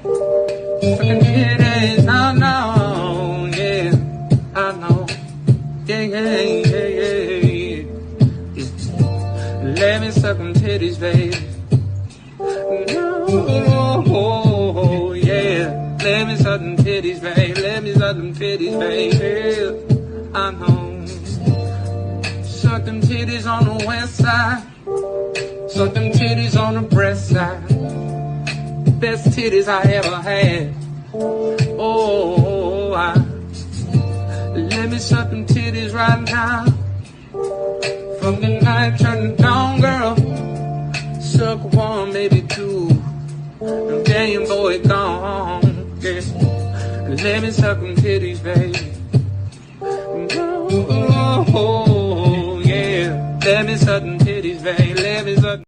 Sucking titties, I know, yeah, I know, yeah. Let me suck them titties, baby. No, yeah. Let me suck them titties, baby. Let me suck them titties, baby. I know. Suck them titties on the west side. Suck them titties on the breast side. Best titties I ever had. Oh, let me suck them titties right now. From the night turn to dawn, girl. Suck one, maybe two. And then boy gone. Yeah. Let me suck them titties, baby. Oh, yeah. Let me suck them titties, baby. Let me suck.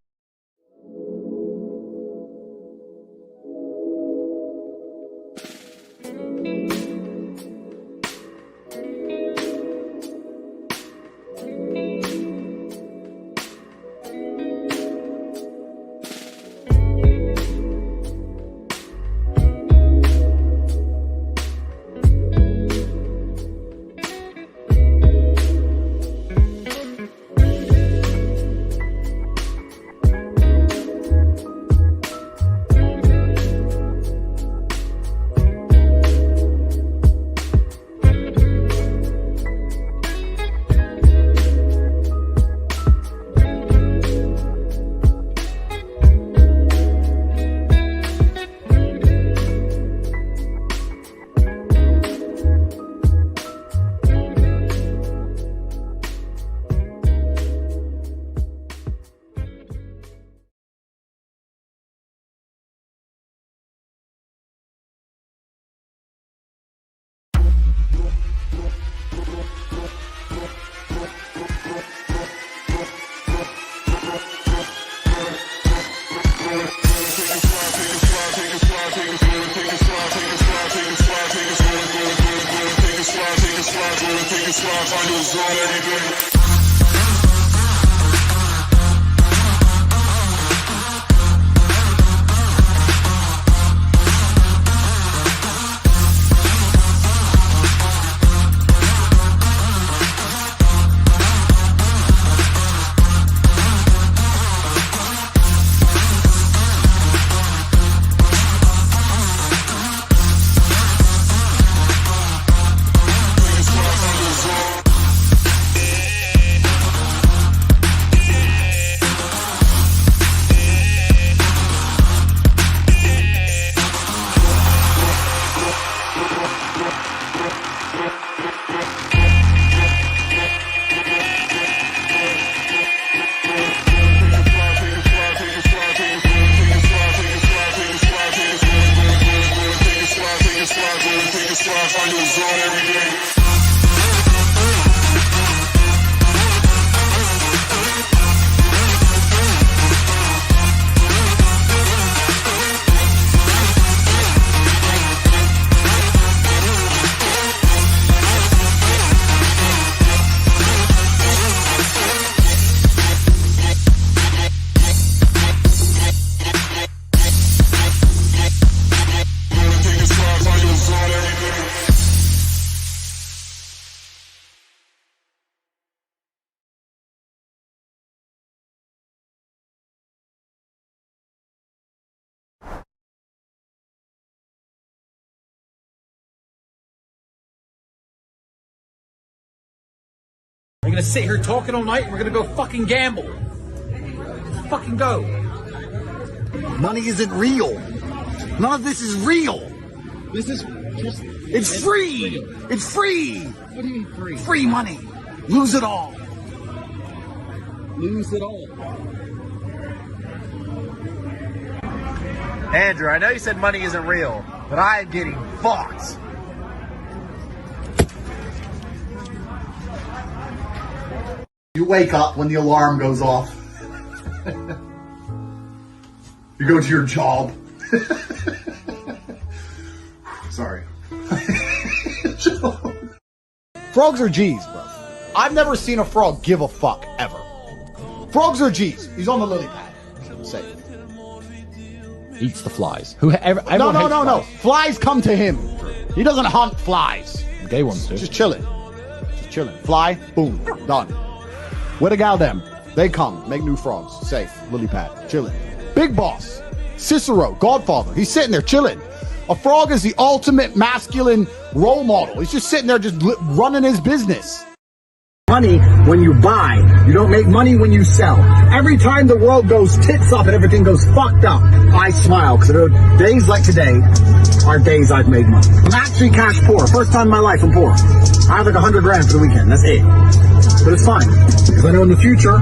We're gonna sit here talking all night and we're gonna go fucking gamble. Let's fucking go. Money isn't real. None of this is real. This is just... It's free. It's free. What do you mean free? Free money. Lose it all. Lose it all. Andrew, I know you said money isn't real, but I am getting fucked. You wake up when the alarm goes off. You go to your job. Sorry. Frogs are G's, bro. I've never seen a frog give a fuck, ever. Frogs are G's. He's on the lily pad. Say it. eats the flies. Everyone hates No. flies. Flies come to him. He doesn't hunt flies. Gay ones do. Just chilling. Fly, boom, done. Where the gal them? They come, make new frogs. Safe, lily pad, chilling. Big boss, Cicero, Godfather. He's sitting there chilling. A frog is the ultimate masculine role model. He's just sitting there, just running his business. Money when you buy. You don't make money when you sell. Every time the world goes tits up and everything goes fucked up, I smile because days like today are days I've made money. I'm actually cash poor. First time in my life I'm poor. I have like 100 grand for the weekend. That's it. But it's fine because I know in the future,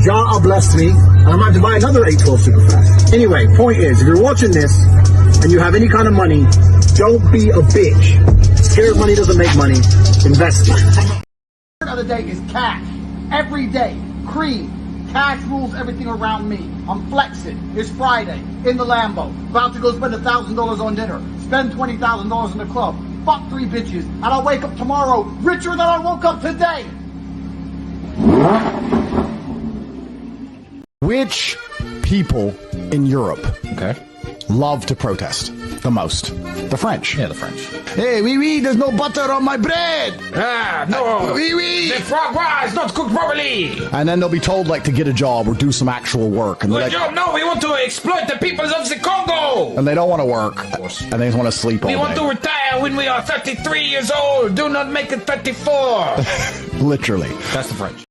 Jah will bless me and I'm about to buy another 812 super fast. Anyway, point is, if you're watching this and you have any kind of money, don't be a bitch. Scared money doesn't make money. Invest it. Of the day is cash. Every day, cream. Cash rules everything around me. I'm flexing. It's Friday in the Lambo. About to go spend $1,000 on dinner. Spend $20,000 in the club. Fuck 3 bitches, and I'll wake up tomorrow richer than I woke up today. Which people in Europe love to protest the most? The French. Yeah, the French. Hey, oui, there's no butter on my bread. No. Oui. The foie gras is not cooked properly. And then they'll be told like to get a job or do some actual work. And Good job. No, we want to exploit the peoples of the Congo. And they don't want to work. Of course. And they just want to sleep all day. We want to retire when we are 33 years old. Do not make it 34. Literally. That's the French.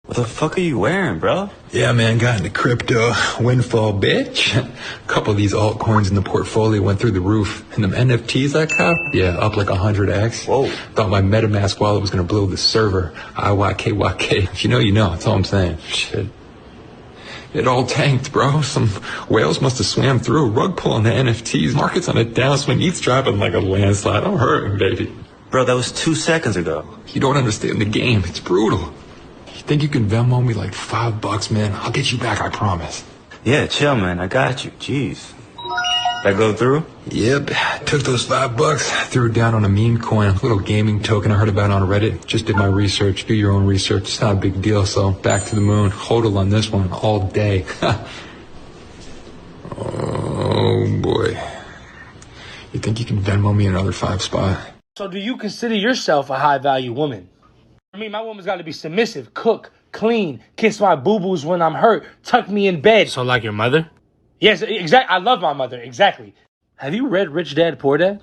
What the fuck are you wearing, bro? Yeah, man, got into crypto windfall, bitch. A couple of these altcoins in the portfolio went through the roof. And them NFTs I copped, yeah, up like 100x. Whoa. Thought my MetaMask wallet was gonna blow the server. IYKYK. If you know, you know. That's all I'm saying. Shit. It all tanked, bro. Some whales must have swam through. Rug pull on the NFTs. Market's on a downswing. ETH's dropping like a landslide. I'm hurting, baby. Bro, that was 2 seconds ago. You don't understand the game. It's brutal. Think you can Venmo me like $5, man? I'll get you back, I promise. Yeah, chill, man. I got you. Jeez. That go through? Yep. Took those $5, threw it down on a meme coin, a little gaming token I heard about on Reddit. Just did my research. Do your own research. It's not a big deal, so back to the moon. Hodl on this one all day. Oh, boy. You think you can Venmo me another 5 spot? So do you consider yourself a high-value woman? I mean, my woman's got to be submissive, cook, clean, kiss my boo-boos when I'm hurt, tuck me in bed. So like your mother? Yes, exactly. I love my mother, exactly. Have you read Rich Dad, Poor Dad?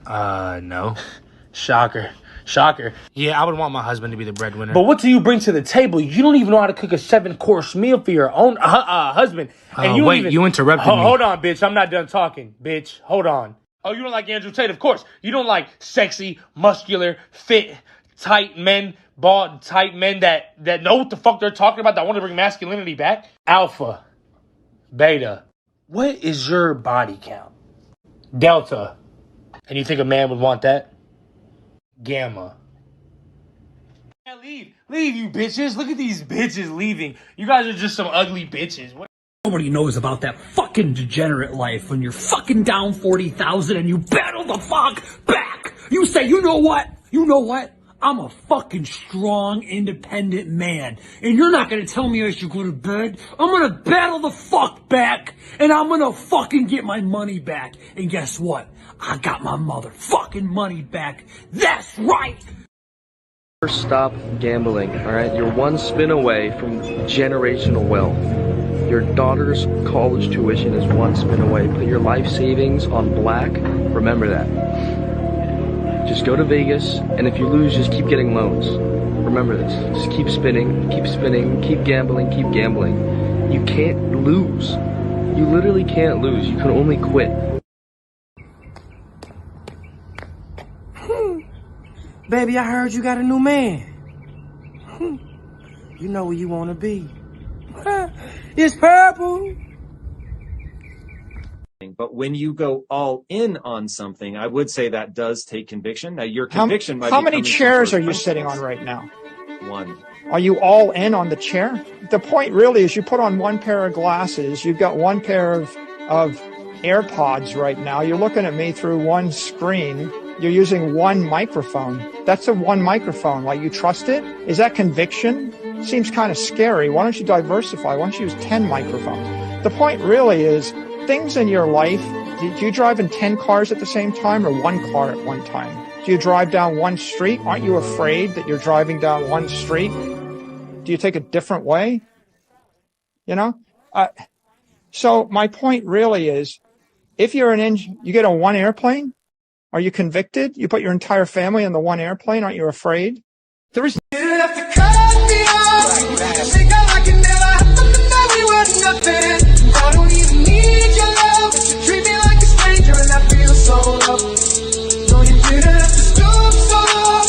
No. Shocker. Yeah, I would want my husband to be the breadwinner. But what do you bring to the table? You don't even know how to cook a 7-course meal for your own husband. And you wait, you interrupted me. Hold on, bitch. I'm not done talking, bitch. Hold on. Oh, you don't like Andrew Tate? Of course. You don't like sexy, muscular, fit, tight men, bald, tight men that know what the fuck they're talking about, that want to bring masculinity back. Alpha. Beta. What is your body count? Delta. And you think a man would want that? Gamma. Yeah, leave, you bitches. Look at these bitches leaving. You guys are just some ugly bitches. What? Nobody knows about that fucking degenerate life when you're fucking down 40,000 and you battle the fuck back. You say, you know what? I'm a fucking strong, independent man. And you're not gonna tell me I should go to bed. I'm gonna battle the fuck back. And I'm gonna fucking get my money back. And guess what? I got my motherfucking money back. That's right! Stop gambling, alright? You're one spin away from generational wealth. Your daughter's college tuition is one spin away. Put your life savings on black. Remember that. Just go to Vegas, and if you lose, just keep getting loans. Remember this. Just keep spinning, keep gambling. You can't lose. You literally can't lose. You can only quit. Baby, I heard you got a new man. You know where you want to be. It's purple. But when you go all in on something, I would say that does take conviction. Now, your conviction might be. How many chairs are you sitting on right now? One. Are you all in on the chair? The point really is you put on one pair of glasses. You've got one pair of AirPods right now. You're looking at me through one screen. You're using one microphone. That's a one microphone. Like, you trust it? Is that conviction? Seems kind of scary. Why don't you diversify? Why don't you use 10 microphones? The point really is things in your life, do you drive in 10 cars at the same time or one car at one time? Do you drive down one street? Aren't you afraid that you're driving down one street? Do you take a different way? You know? So my point really is, if you're you get on one airplane, are you convicted? You put your entire family on the one airplane, aren't you afraid? There is I don't even need your love. You treat me like a stranger and I feel so loved. No, you didn't have to stoop so low.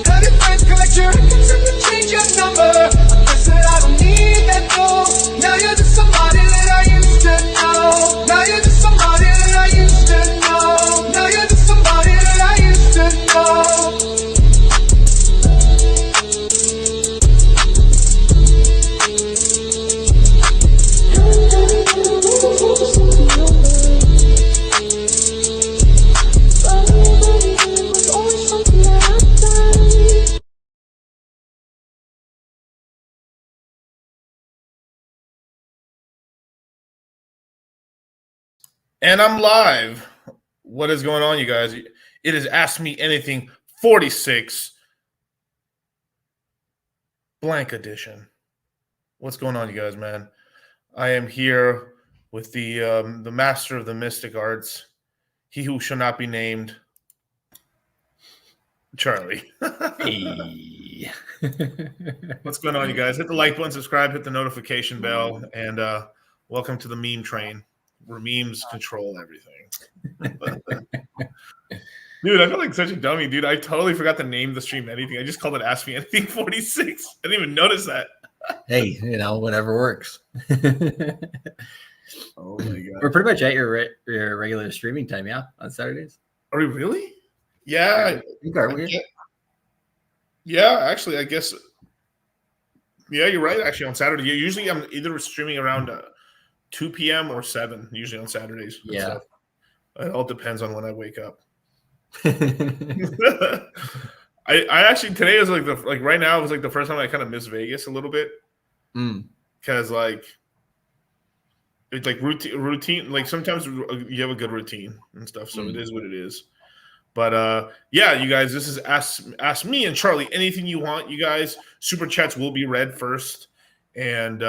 Had your friends collect your records and change your number. I said I don't need that though. Now you're just somebody that I used to know. Now you're just somebody that I used to know. Now you're just somebody that I used to know. And I'm live. What is going on, you guys? It is Ask Me Anything 46 blank edition. What's going on, you guys, man? I am here with the master of the mystic arts, he who shall not be named, Charlie. Hey. What's going on, you guys? Hit the like button, subscribe, hit the notification bell, and welcome to the meme train, where memes control everything. Dude, I feel like such a dummy, dude. I totally forgot to name the stream anything. I just called it Ask Me Anything 46. I didn't even notice that. Hey, whatever works. Oh my god. We're pretty much at your regular streaming time, yeah, on Saturdays. Are we really? Yeah. Yeah, actually, I guess. Yeah, you're right. Actually, on Saturday, usually I'm either streaming around 2 p.m. or 7, usually on Saturdays. Yeah. It all depends on when I wake up. I actually, today is like right now, it was like the first time I kind of miss Vegas a little bit. Because it's like routine. Like sometimes you have a good routine and stuff. So it is what it is. But yeah, you guys, this is ask me and Charlie anything you want. You guys, super chats will be read first. And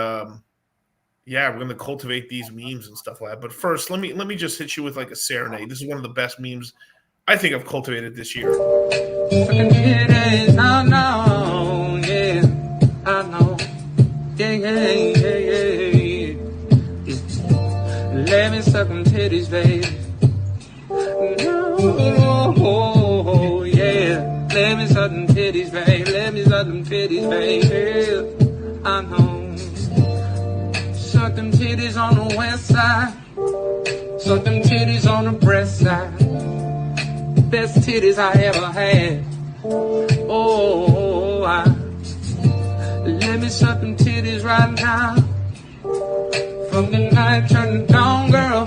yeah, we're gonna cultivate these memes and stuff like that. But first, let me just hit you with like a serenade. This is one of the best memes I think I've cultivated this year. I know, yeah, I know, yeah. Let me suck them titties, baby. Oh, yeah. Let me suck them titties, baby. Let me suck them titties, baby. I know. Suck them titties on the west side. Suck them titties on the breast side. Best titties I ever had. Oh, let me suck them titties right now. From the night turn to dawn, girl.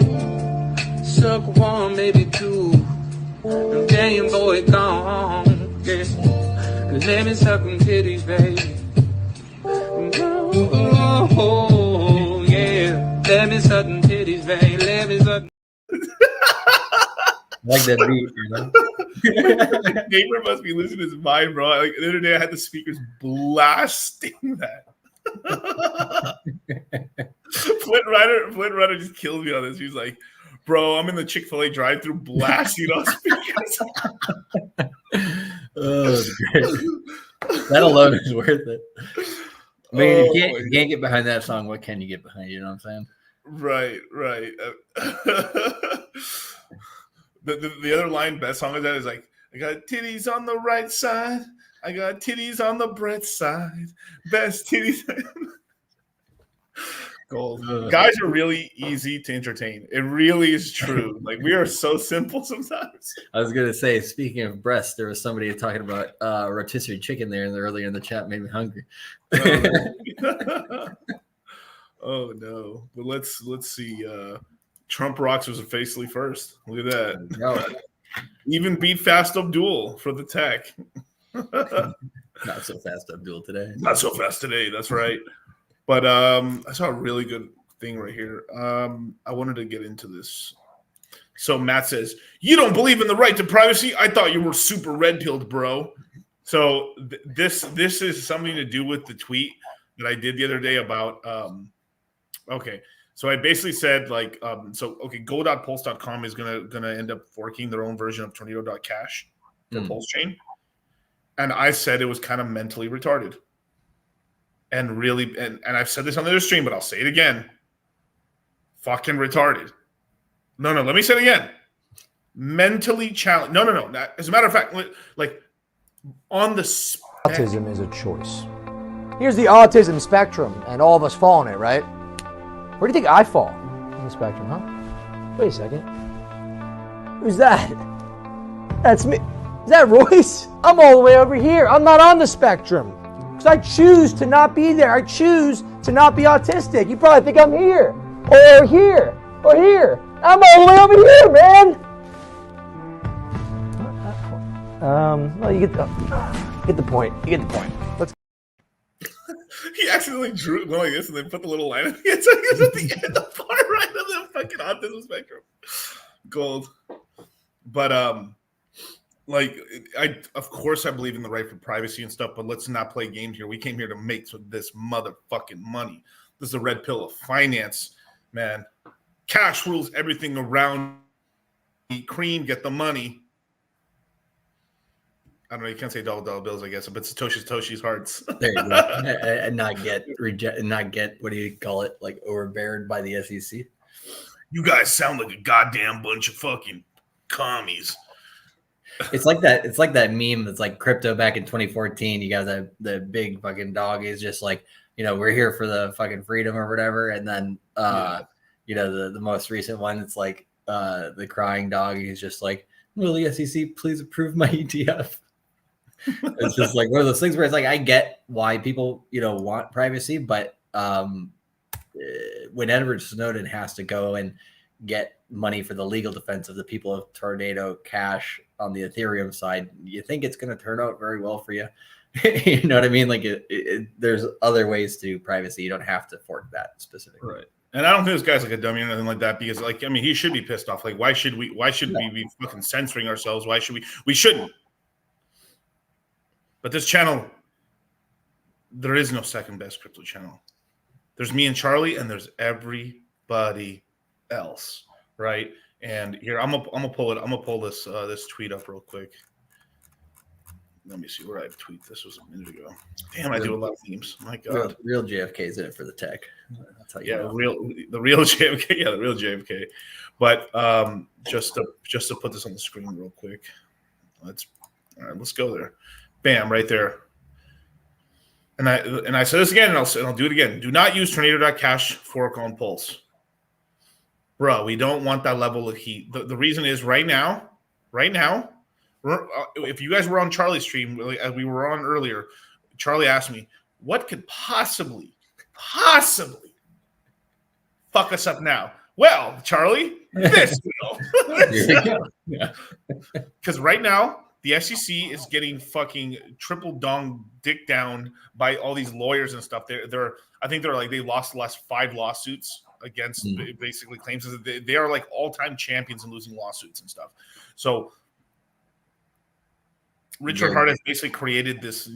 Suck one, maybe two. Them damn boy gone. Yeah. Let me suck them titties, baby. Oh, yeah. Let me suck them titties, baby. Let me suck. Like that beat, you know? Neighbor must be losing his mind, bro. Like the other day, I had the speakers blasting that. Flint Rider just killed me on this. He was like, "Bro, I'm in the Chick-fil-A drive-thru blasting on speakers." Oh, great. That alone is worth it. I mean, if you can't get behind that song, what can you get behind? You know what I'm saying? Right. The other line, best song of that is like, I got titties on the right side. I got titties on the breast side. Best titties. Gold. Guys are really easy to entertain. It really is true. Like, we are so simple sometimes. I was going to say, speaking of breasts, there was somebody talking about rotisserie chicken there earlier in the chat. Made me hungry. Oh, no. But let's see. Trump rocks was a facely first. Look at that. No. Even beat Fast Abdul for the tech. Not so fast Abdul today. Not so fast today. That's right. But I saw a really good thing right here. I wanted to get into this. So Matt says, "You don't believe in the right to privacy? I thought you were super red-pilled, bro." So this is something to do with the tweet that I did the other day about. Okay, so I basically said like, go.pulse.com is gonna end up forking their own version of tornado.cash for Pulse Chain, and I said it was kind of mentally retarded, and really, and I've said this on the other stream, but I'll say it again, fucking retarded. No, let me say it again. Mentally challenged. No. As a matter of fact, like on the autism is a choice. Here's the autism spectrum, and all of us fall in it, right? Where do you think I fall in the spectrum, huh? Wait a second. Who's that? That's me. Is that Royce? I'm all the way over here. I'm not on the spectrum. Because I choose to not be there. I choose to not be autistic. You probably think I'm here. Or here. Or here. I'm all the way over here, man. Well, you get the point. You get the point. Let's. He accidentally drew it like this and then put the little line. It's at the end, the far right of the fucking autism spectrum. Gold. But of course I believe in the right for privacy and stuff, but let's not play games here. We came here to make this motherfucking money. This is a red pill of finance, man. Cash rules everything around. Eat cream, get the money. I don't know. You can't say dollar bills, I guess, but Satoshi's hearts. There you go. And not get what do you call it? Like overbeared by the SEC. You guys sound like a goddamn bunch of fucking commies. It's like that meme that's like crypto back in 2014. You got the big fucking dog is just like, we're here for the fucking freedom or whatever. And then the most recent one, it's like the crying dog. He's just like, will the SEC please approve my ETF? It's just like one of those things where it's like, I get why people, want privacy, but when Edward Snowden has to go and get money for the legal defense of the people of Tornado Cash on the Ethereum side, you think it's going to turn out very well for you? You know what I mean? Like there's other ways to privacy. You don't have to fork that specifically. Right. And I don't think this guy's like a dummy or anything like that, because he should be pissed off. Like, why should we be fucking censoring ourselves? Why should we shouldn't. But this channel, there is no second best crypto channel. There's me and Charlie, and there's everybody else, right? And here I'm gonna pull this tweet up real quick. Let me see where I tweet. This was a minute ago. Damn, I do a lot of themes. My God, real JFK's in it for the tech. That's how you know. the real JFK. Yeah, the real JFK. But just to put this on the screen real quick. Let's go there. Bam, right there. And I said this again, and I'll do it again. Do not use Tornado.cash fork on Pulse. Bro, we don't want that level of heat. The reason is right now, if you guys were on Charlie's stream, as we were on earlier, Charlie asked me, what could possibly fuck us up now? Well, Charlie, this will. Because right now, the SEC is getting fucking triple dong dick down by all these lawyers and stuff. I think they lost the last 5 lawsuits against basically claims that they are like all-time champions in losing lawsuits and stuff. So Richard Hart has basically created this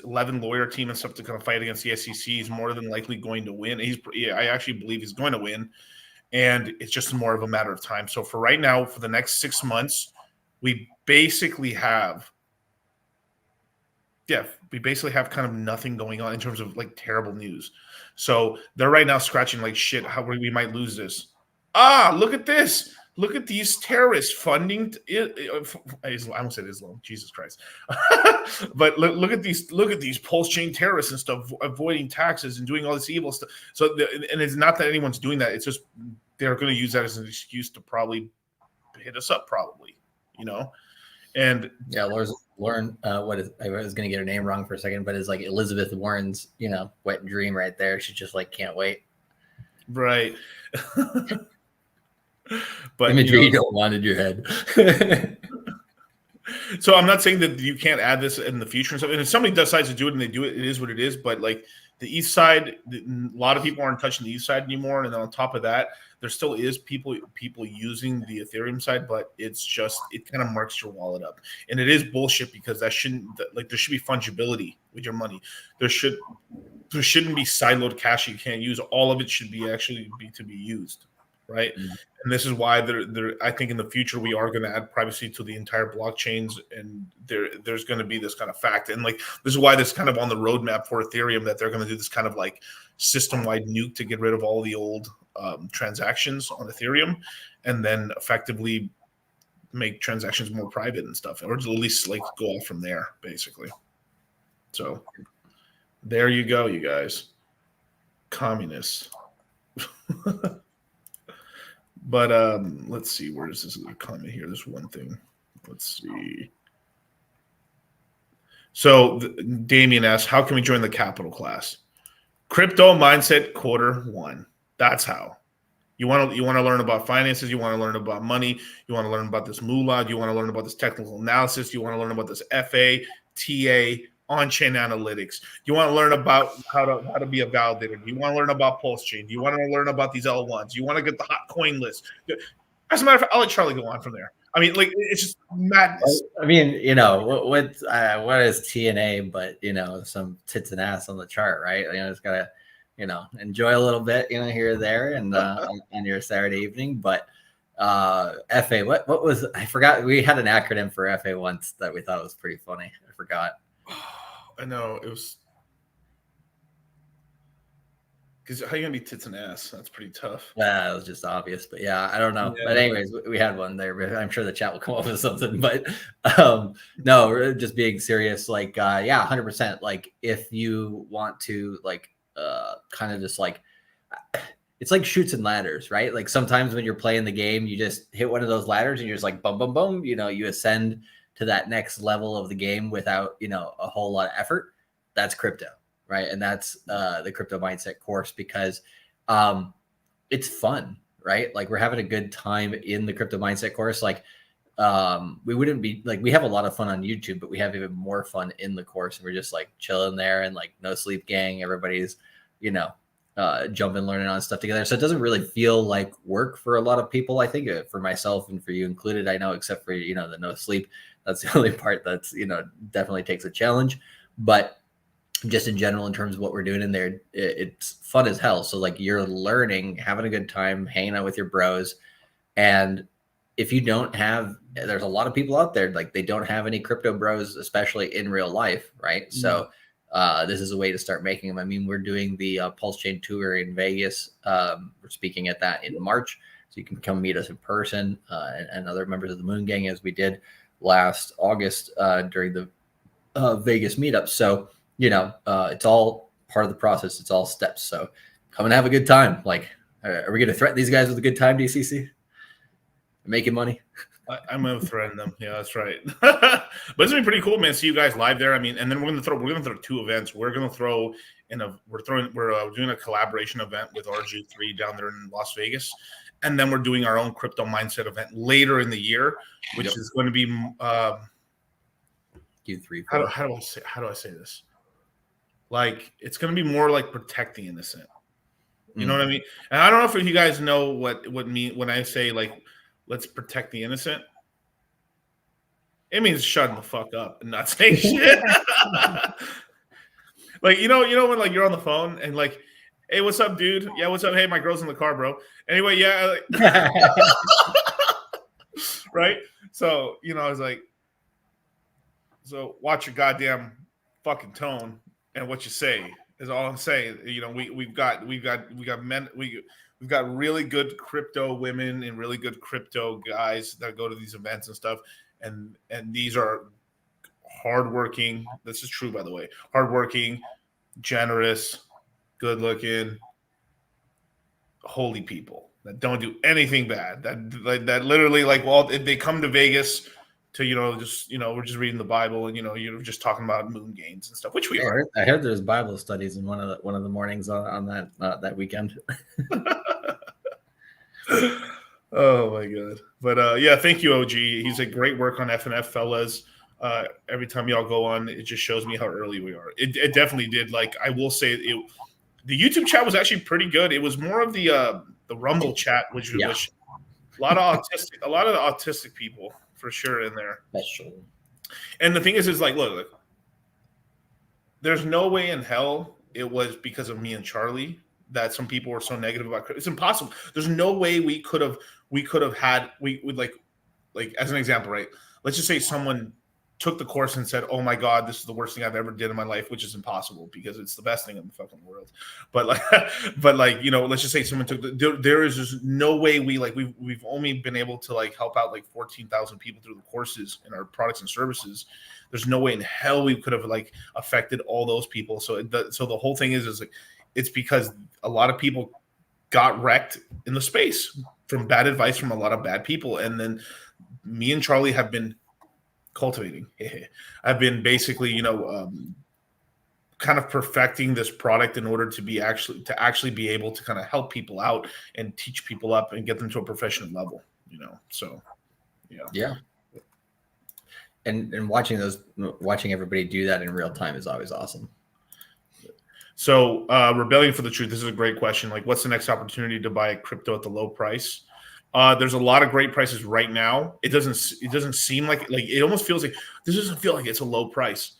11 lawyer team and stuff to kind of fight against the SEC. He's more than likely going to win. I actually believe he's going to win, and it's just more of a matter of time. So for right now, for the next 6 months, we basically have kind of nothing going on in terms of like terrible news. So they're right now scratching like shit how we might lose this. Look at this. Look at these terrorists funding I almost said Islam. Jesus Christ. But look at these pulse chain terrorists and stuff avoiding taxes and doing all this evil stuff. So and it's not that anyone's doing that. It's just they're going to use that as an excuse to probably hit us up probably. And yeah, Lauren, I was going to get her name wrong for a second, but it's like Elizabeth Warren's, wet dream right there. She just like can't wait. Right. But imagery you don't want in your head. So I'm not saying that you can't add this in the future and stuff. And if somebody decides to do it and they do it, it is what it is. But like The east side, a lot of people aren't touching the east side anymore. And then on top of that, there still is people using the Ethereum side, but it's just, it kind of marks your wallet up. And it is bullshit because that shouldn't, like, there should be fungibility with your money. There shouldn't be siloed cash you can't use. All of it should be actually to be used, right? Mm-hmm. And this is why I think in the future we are going to add privacy to the entire blockchains, and there's going to be this kind of fact. And like, this is why this kind of on the roadmap for Ethereum, that they're going to do this kind of like system-wide nuke to get rid of all the old transactions on Ethereum, and then effectively make transactions more private and stuff, or at least like go off from there, basically. So there you go, you guys. Communists. But let's see, where is this comment here? There's one thing. Let's see. So Damien asks, how can we join the capital class? Crypto Mindset Q1. That's how. You want to learn about finances. You want to learn about money. You want to learn about this moolah. You want to learn about this technical analysis. You want to learn about this FA, TA, on-chain analytics. You want to learn about how to be a validator. You want to learn about pulse chain. You want to learn about these L1s. You want to get the hot coin list. As a matter of fact, I'll let Charlie go on from there. I mean, like, it's just madness. I mean, you know, what is TNA, but, you know, some tits and ass on the chart, right? You know, it's got to, you know, enjoy a little bit, you know, here or there, and on your Saturday evening. But FA, what was, I forgot. We had an acronym for FA once that we thought was pretty funny. I forgot. I know, it was, because how you gonna be tits and ass? That's pretty tough. Yeah, it was just obvious, but yeah, I don't know. Yeah. But anyways, we had one there. But I'm sure the chat will come up with something. But no, just being serious. Like, yeah, 100%. Like, if you want to, like, kind of just like, it's like Chutes and Ladders, right? Like, sometimes when you're playing the game, you just hit one of those ladders and you're just like, boom, boom, boom. You know, you ascend to that next level of the game without, you know, a whole lot of effort. That's crypto, right? And that's the Crypto Mindset course, because it's fun, right? Like, we're having a good time in the Crypto Mindset course. Like, we wouldn't be like, we have a lot of fun on YouTube, but we have even more fun in the course. And we're just like chilling there, and like, no sleep gang. Everybody's, you know, jumping, learning on stuff together. So it doesn't really feel like work for a lot of people. I think for myself and for you included, I know, except for, you know, the no sleep. That's the only part that's, you know, definitely takes a challenge. But just in general, in terms of what we're doing in there, it's fun as hell. So like, you're learning, having a good time, hanging out with your bros. And if you don't have, there's a lot of people out there, like, they don't have any crypto bros, especially in real life, right? Mm-hmm. So this is a way to start making them. I mean, we're doing the Pulse Chain tour in Vegas. We're speaking at that in March. So you can come meet us in person, and other members of the Moon Gang, as we did last August during the Vegas meetup. So, you know, it's all part of the process. It's all steps. So come and have a good time. Like, are we going to threaten these guys with a good time, DCC? Making money? I'm going to threaten them. Yeah, that's right. But it's going to be pretty cool, man. See you guys live there. I mean, and then we're going to throw two events. We're going to throw we're doing a collaboration event with RG3 down there in Las Vegas. And then we're doing our own Crypto Mindset event later in the year, which is going to be Q3. How do I say this? Like, it's going to be more like Protect the Innocent. You know what I mean? And I don't know if you guys know what mean when I say, like, let's protect the innocent. It means shutting the fuck up and not saying shit. Like, you know when, like, you're on the phone and like, hey, what's up, dude? Yeah, what's up? Hey, my girl's in the car, bro. Anyway, yeah. Right? So, you know, I was like, so watch your goddamn fucking tone and what you say is all I'm saying. You know, we've got men, we've got really good crypto women and really good crypto guys that go to these events and stuff. And these are hardworking. This is true, by the way. Hardworking, generous, good looking, holy people that don't do anything bad. That literally, like, well, if they come to Vegas to, you know, just, you know, we're just reading the Bible and, you know, you're just talking about moon games and stuff, which we are. I heard there's Bible studies in one of the mornings on that weekend. Oh my god! But yeah, thank you, OG. He's a great work on FNF, fellas. every time y'all go on. It just shows me how early we are. It definitely did. Like I will say, the YouTube chat was actually pretty good. It was more of the Rumble chat, which a lot of autistic people for sure in there. Special. And the thing is like, look, there's no way in hell it was because of me and Charlie that some people were so negative about crypto. It's impossible. There's no way we could have had we would like as an example, right? Let's just say someone took the course and said, "Oh my God, this is the worst thing I've ever did in my life," which is impossible because it's the best thing in the fucking world. But like, you know, let's just say someone took there is just no way we've only been able to like help out like 14,000 people through the courses and our products and services. There's no way in hell we could have like affected all those people. So the whole thing is like it's because a lot of people got wrecked in the space from bad advice from a lot of bad people, and then me and Charlie have been cultivating. I've been basically, you know, kind of perfecting this product in order to actually be able to kind of help people out and teach people up and get them to a professional level, you know. So yeah. And watching everybody do that in real time is always awesome. So Rebellion for the Truth, this is a great question. Like, what's the next opportunity to buy crypto at the low price? There's a lot of great prices right now. It doesn't seem like it almost feels like this doesn't feel like it's a low price.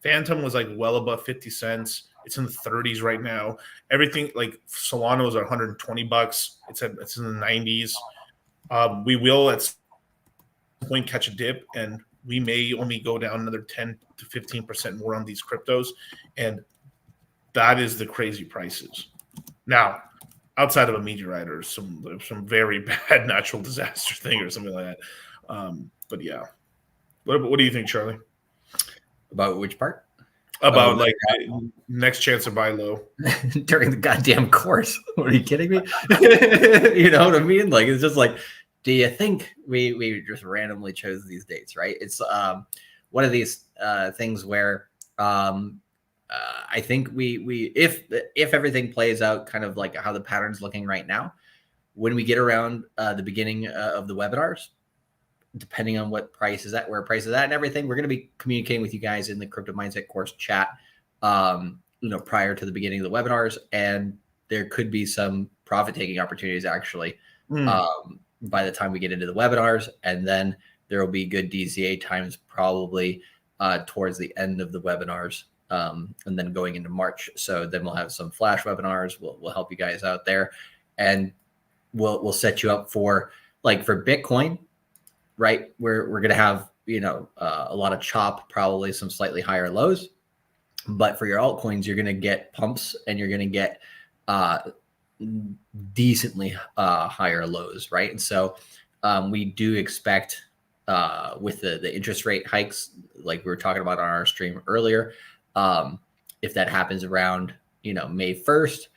Phantom was like well above 50 cents. It's in the 30s right now. Everything like Solana is at $120. It's in the 90s. We will at some point catch a dip, and we may only go down another 10 to 15% more on these cryptos, and that is the crazy prices. Now, outside of a meteorite or some very bad natural disaster thing or something like that. But yeah, what do you think, Charlie? About which part? About like next chance to buy low during the goddamn course. What, are you kidding me? You know what I mean? Like, it's just like, do you think we just randomly chose these dates, right? It's one of these things where I think we if everything plays out kind of like how the pattern's looking right now, when we get around the beginning of the webinars, depending on what price is at, where price is at and everything, we're going to be communicating with you guys in the Crypto Mindset course chat, you know, prior to the beginning of the webinars. And there could be some profit taking opportunities actually by the time we get into the webinars. And then there will be good DCA times probably towards the end of the webinars. And then going into March. So then we'll have some flash webinars. We'll help you guys out there, and we'll set you up for like for Bitcoin, right? We're going to have, you know, a lot of chop, probably some slightly higher lows, but for your altcoins, you're going to get pumps and you're going to get decently higher lows, right? And so we do expect with the interest rate hikes, like we were talking about on our stream earlier, if that happens around, you know, May 1st,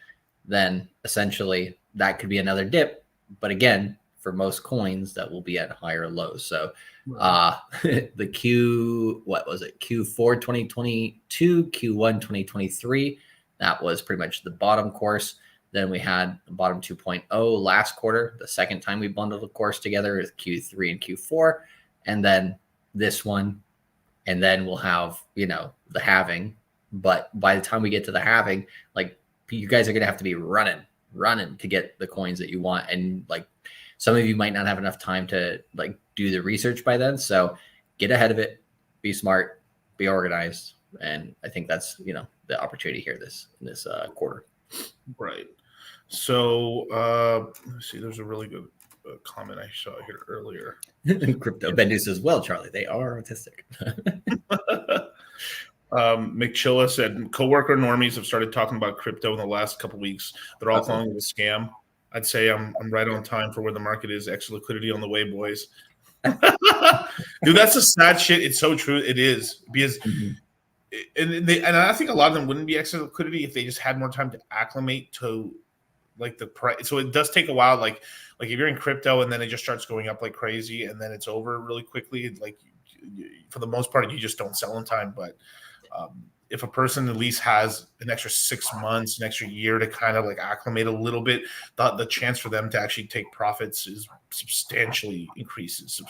then essentially that could be another dip. But again, for most coins, that will be at higher lows. So the Q4 2022, Q1 2023, that was pretty much the bottom course. Then we had bottom 2.0 last quarter, the second time we bundled the course together with Q3 and Q4, and then this one. And then we'll have, you know, the halving. But by the time we get to the halving, like, you guys are going to have to be running to get the coins that you want. And like, some of you might not have enough time to like do the research by then. So get ahead of it, be smart, be organized. And I think that's, you know, the opportunity here in this quarter. Right. So let's see, there's a really good comment I saw here earlier. Crypto Bendu says, well, Charlie, they are autistic. McChilla said, coworker normies have started talking about crypto in the last couple of weeks. They're all calling it a scam. I'd say I'm right on time for where the market is. Extra liquidity on the way, boys. Dude, that's a sad shit. It's so true. It is, because and I think a lot of them wouldn't be extra liquidity if they just had more time to acclimate to like the price. So it does take a while. Like if you're in crypto and then it just starts going up like crazy and then it's over really quickly, like for the most part, you just don't sell in time. But if a person at least has an extra 6 months, an extra year to kind of like acclimate a little bit, the chance for them to actually take profits is substantially increases.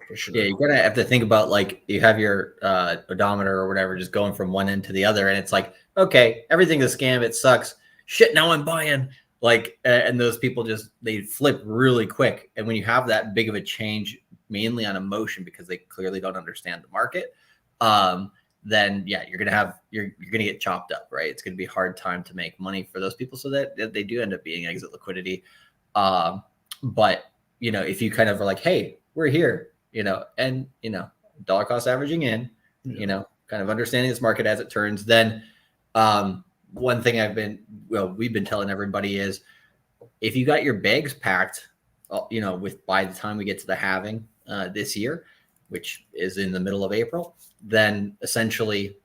for sure. Yeah, you're gonna have to think about like you have your odometer or whatever just going from one end to the other, and it's like, okay, everything's a scam. It sucks. Shit, now I'm buying. Like, and those people just they flip really quick. And when you have that big of a change, mainly on emotion because they clearly don't understand the market, then yeah, you're gonna get chopped up, right? It's gonna be a hard time to make money for those people, so that they do end up being exit liquidity. But if you kind of are like, hey, we're here, and dollar cost averaging in, kind of understanding this market as it turns, then one thing we've been telling everybody is if you got your bags packed, with by the time we get to the halving this year, which is in the middle of April, then essentially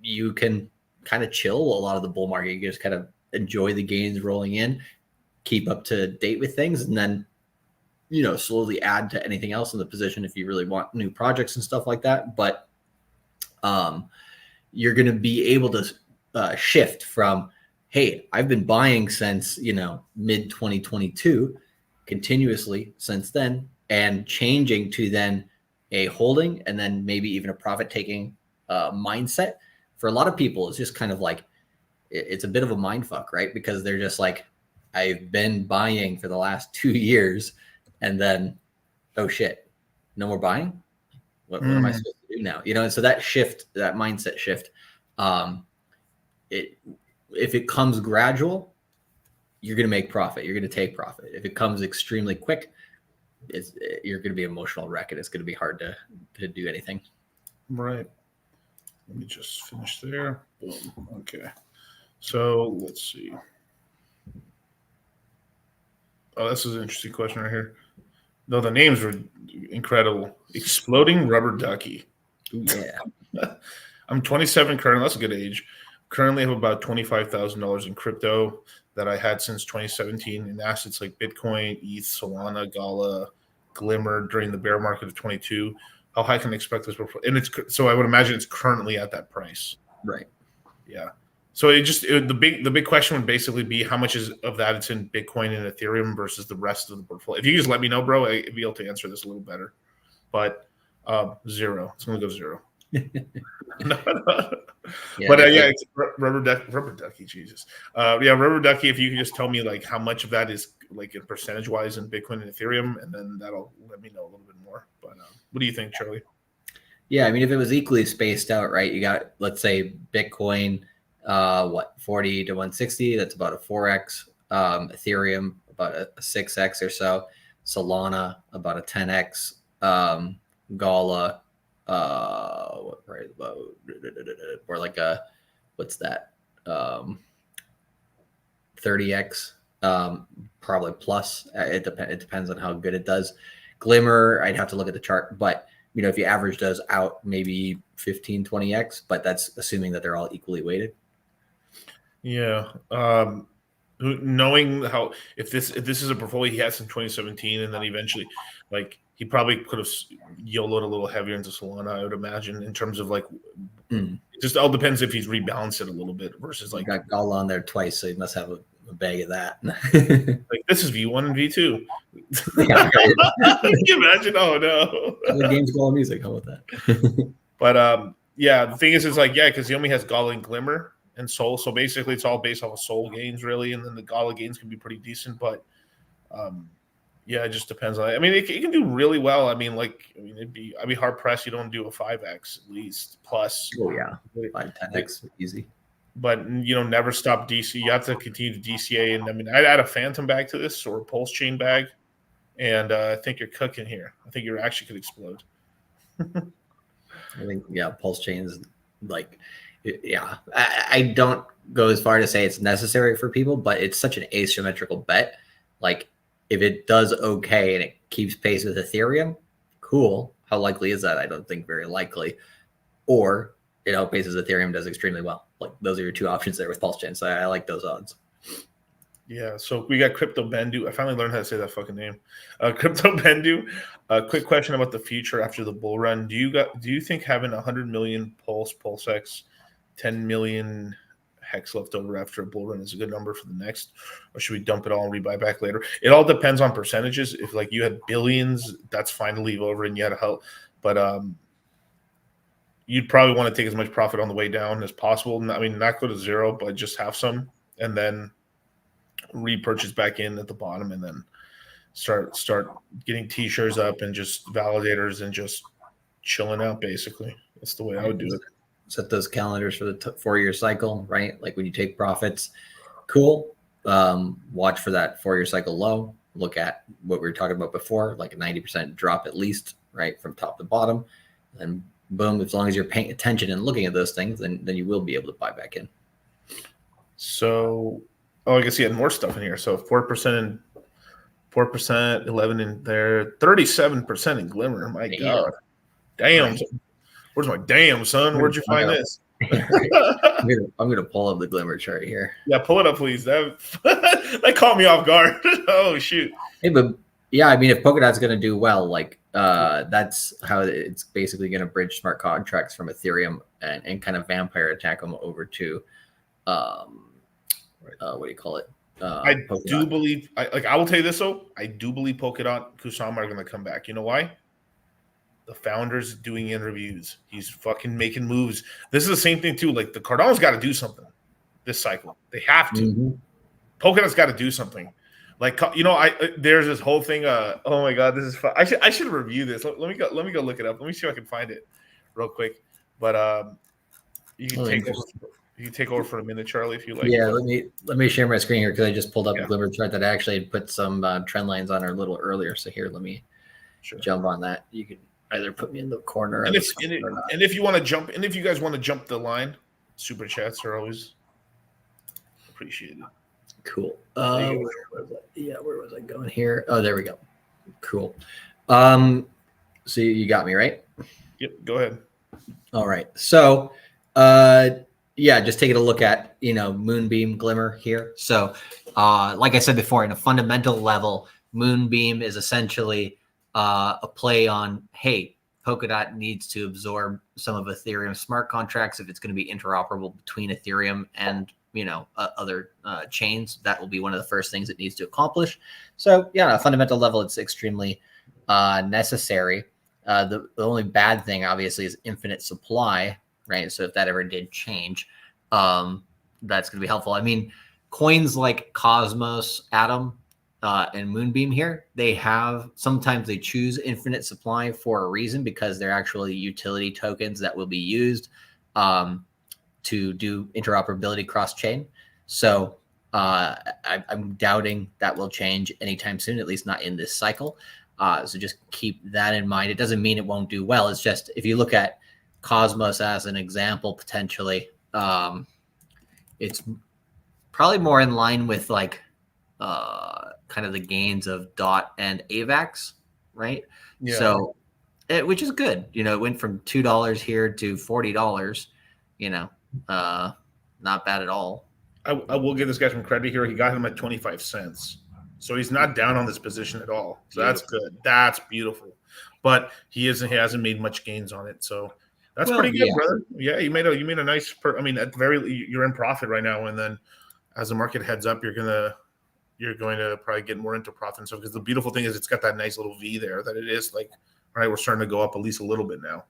you can kind of chill a lot of the bull market. You just kind of enjoy the gains rolling in, keep up to date with things, and then slowly add to anything else in the position if you really want new projects and stuff like that. But you're going to be able to shift from, hey, I've been buying since mid 2022 continuously since then, and changing to then a holding and then maybe even a profit taking mindset. For a lot of people, it's just kind of like it's a bit of a mind fuck, right? Because they're just like, I've been buying for the last 2 years, and then, oh shit, no more buying. What am I supposed to do now? And so that shift, that mindset shift, if it comes gradual, you're going to make profit. You're going to take profit. If it comes extremely quick, you're going to be an emotional wreck, and it's going to be hard to do anything. Right. Let me just finish there. Boom. Okay. So let's see. Oh, this is an interesting question right here. No, the names were incredible. Exploding Rubber Ducky. Ooh, yeah. I'm 27 currently. That's a good age. Currently have about $25,000 in crypto that I had since 2017 in assets like Bitcoin, ETH, Solana, Gala, Glimmer during the bear market of 22. How high can I expect this? And so I would imagine it's currently at that price. Right. Yeah. So the big question would basically be how much of that it's in Bitcoin and Ethereum versus the rest of the portfolio. If you just let me know, bro, I'd be able to answer this a little better. But 0. It's going to go 0. Yeah, but it's Rubber Ducky, Jesus. Rubber Ducky. If you can just tell me like how much of that is like in percentage wise in Bitcoin and Ethereum, and then that'll let me know a little bit more. But what do you think, Charlie? Yeah, I mean, if it was equally spaced out, right? You got, let's say, Bitcoin, 40 to 160. That's about a 4x. Ethereum about a 6x or so. Solana about a 10x. Gala, or like a, what's that? 30x, probably plus. It depends on how good it does. Glimmer, I'd have to look at the chart, but if you average those out, maybe 15, 20x, but that's assuming that they're all equally weighted. Yeah. Knowing how if this is a portfolio he has in 2017, and then eventually, like, he probably could have YOLO'd a little heavier into Solana, I would imagine, in terms of like, it just all depends if he's rebalanced it a little bit versus like. Got Gala on there twice, so he must have a bag of that. Like, this is V1 and V2. Yeah, can you imagine? Oh no. The game's Gala music. How about that? But the thing is like, because he only has Gala and Glimmer and Soul, so basically it's all based off of Soul gains, really, and then the Gala gains can be pretty decent, but it just depends on it. I mean, it can do really well. I'd be hard pressed you don't do a 5x at least plus. Oh yeah, 5-10x easy. But never stop DC. You have to continue to DCA, and I mean, I'd add a Phantom bag to this or a Pulse Chain bag, and I think you're cooking here. I think you actually could explode. I think Pulse Chains, like, I don't go as far to say it's necessary for people, but it's such an asymmetrical bet. Like, if it does okay and it keeps pace with Ethereum, cool. How likely is that? I don't think very likely. Or it outpaces Ethereum, does extremely well. Like, those are your two options there with Pulse Chain. So I like those odds. Yeah, so we got Crypto Bendu. I finally learned how to say that fucking name. Crypto Bendu. Quick question about the future after the bull run. Do you think having 100 million PulseX, 10 million hex left over after a bull run is a good number for the next, or should we dump it all and rebuy back later? It all depends on percentages. If like you had billions, that's fine to leave over and you had a help, but you'd probably want to take as much profit on the way down as possible. I mean, not go to zero, but just have some, and then repurchase back in at the bottom, and then start getting t-shirts up and just validators and just chilling out. Basically, that's the way I would do it. Set those calendars for the 4-year cycle, right? Like when you take profits, cool. Watch for that 4-year cycle low. Look at what we were talking about before, like a 90% drop at least, right, from top to bottom. And boom, as long as you're paying attention and looking at those things, then you will be able to buy back in. So, I guess you had more stuff in here. So 4% and 4%, 11 in there, 37% in Glimmer. My God, damn! Right. Where's my damn son? Where'd you find this? I'm gonna pull up the Glimmer chart here. Yeah, pull it up, please. That caught me off guard. Oh shoot! Hey, but yeah, I mean, if Polkadot's gonna do well, like that's how it's basically gonna bridge smart contracts from Ethereum and kind of vampire attack them over to what do you call it? I Polkadot. do believe, I will tell you this though, I do believe Polkadot, Kusama are going to come back. You know why? The founder's doing interviews. He's fucking making moves. This is the same thing too. Like the Cardano's got to do something this cycle. They have to. Mm-hmm. Polkadot's got to do something. Like, you know, there's this whole thing. Oh my God, this is fun. I should review this. Let me go look it up. Let me see if I can find it real quick. But you can take over. You can take over for a minute, Charlie, if you like. Yeah, let me share my screen here because I just pulled up a Glimmer chart that I actually put some trend lines on a little earlier. So here, let me jump on that. You can either put me in the corner, and if you want to jump, and if you guys want to jump the line, super chats are always appreciated. Cool. Where was I going here? Oh, there we go. Cool. So you got me right. Yep. Go ahead. All right. So. Yeah, just taking a look at, Moonbeam Glimmer here. So, like I said before, in a fundamental level, Moonbeam is essentially a play on, hey, Polkadot needs to absorb some of Ethereum smart contracts if it's going to be interoperable between Ethereum and, other chains. That will be one of the first things it needs to accomplish. So, yeah, on a fundamental level, it's extremely necessary. The only bad thing, obviously, is infinite supply. Right. So if that ever did change, that's going to be helpful. I mean, coins like Cosmos, Atom, and Moonbeam here, sometimes they choose infinite supply for a reason because they're actually utility tokens that will be used to do interoperability cross-chain. So I'm doubting that will change anytime soon, at least not in this cycle. So just keep that in mind. It doesn't mean it won't do well. It's just if you look at Cosmos as an example, potentially, it's probably more in line with like kind of the gains of DOT and AVAX, right? Yeah. So, which is good. It went from $2 here to $40. Not bad at all. I will give this guy some credit here. He got him at 25 cents, so he's not down on this position at all. So that's good. That's beautiful. But he hasn't made much gains on it. So. That's pretty good, brother. Yeah, you made a nice. At the you're in profit right now, and then as the market heads up, you're going to probably get more into profit and stuff. Because the beautiful thing is it's got that nice little V there that it is like, all right, we're starting to go up at least a little bit now.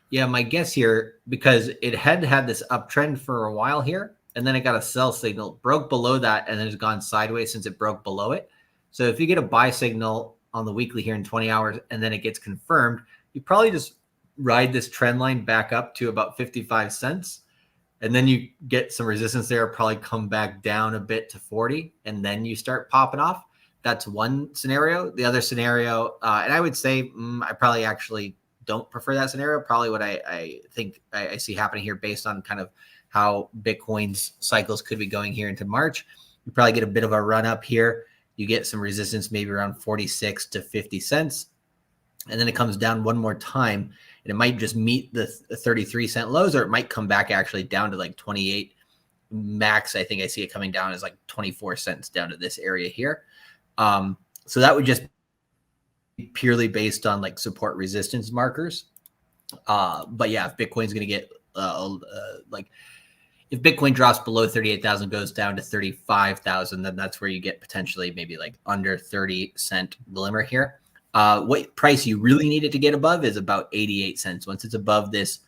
Yeah, my guess here, because it had this uptrend for a while here, and then it got a sell signal, broke below that, and then it's gone sideways since it broke below it. So if you get a buy signal on the weekly here in 20 hours, and then it gets confirmed, you probably just ride this trend line back up to about 55 cents. And then you get some resistance there, probably come back down a bit to 40. And then you start popping off. That's one scenario. The other scenario, and I would say I probably actually don't prefer that scenario. Probably what I think I see happening here based on kind of how Bitcoin's cycles could be going here into March. You probably get a bit of a run up here. You get some resistance maybe around 46 to 50 cents. And then it comes down one more time. And it might just meet the 33-cent lows, or it might come back actually down to like 28 max. I think I see it coming down as like 24 cents down to this area here. So that would just be purely based on like support resistance markers. But yeah, if Bitcoin's going to get like if Bitcoin drops below 38,000, goes down to 35,000, then that's where you get potentially maybe like under 30-cent glimmer here. What price you really need it to get above is about 88 cents. Once it's above this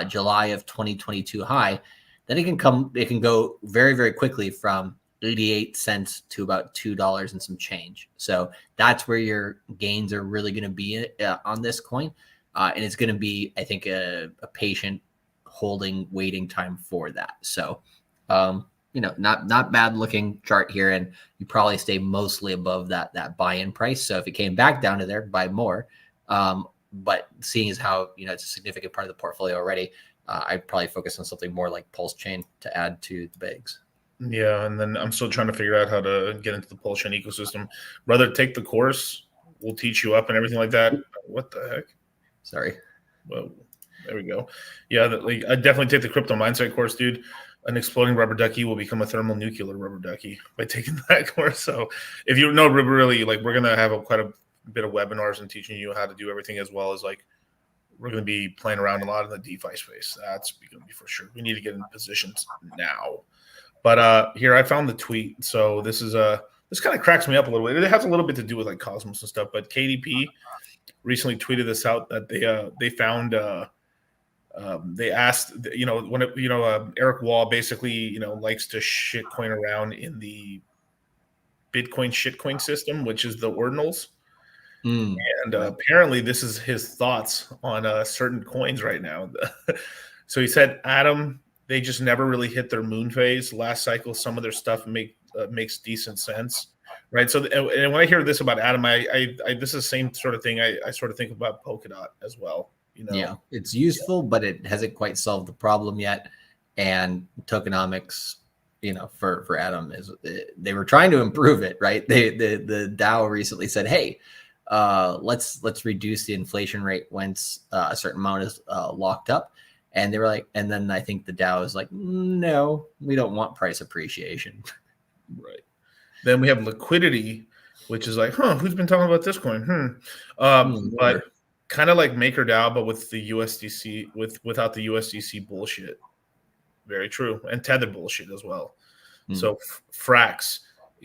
July of 2022 high, then it can go very, very quickly from 88 cents to about $2 and some change. So that's where your gains are really going to be on this coin. And it's going to be, I think, a patient holding waiting time for that. So, not bad looking chart here. And you probably stay mostly above that buy-in price. So if it came back down to there, buy more. But seeing as how, it's a significant part of the portfolio already, I'd probably focus on something more like Pulse Chain to add to the bags. Yeah, and then I'm still trying to figure out how to get into the Pulse Chain ecosystem. Brother, take the course. We'll teach you up and everything like that. What the heck? Sorry. Well, there we go. Yeah, I definitely take the crypto mindset course, dude. An exploding rubber ducky will become a thermonuclear rubber ducky by taking that course. So if you know, really, like, we're going to have quite a bit of webinars and teaching you how to do everything, as well as like we're going to be playing around a lot in the DeFi space. That's going to be for sure. We need to get in positions now. But here I found the tweet. So this kind of cracks me up a little bit. It has a little bit to do with like Cosmos and stuff. But KDP recently tweeted this out that they found they asked, Eric Wall basically likes to shitcoin around in the Bitcoin shitcoin system, which is the ordinals. And apparently this is his thoughts on certain coins right now. So he said, Adam, they just never really hit their moon phase. Last cycle, some of their stuff makes decent sense, right? So, and when I hear this about Adam, I this is the same sort of thing I sort of think about Polkadot as well. Yeah, it's useful, but it hasn't quite solved the problem yet. And tokenomics, for Adam they were trying to improve it, right? The DAO recently said, hey, let's reduce the inflation rate once a certain amount is locked up. And they were like, and then I think the DAO is like, no, we don't want price appreciation. Right. Then we have liquidity, which is like, who's been talking about this coin? But kind of like MakerDAO, but with the USDC, without the USDC bullshit. Very true. And tethered bullshit as well. So Frax,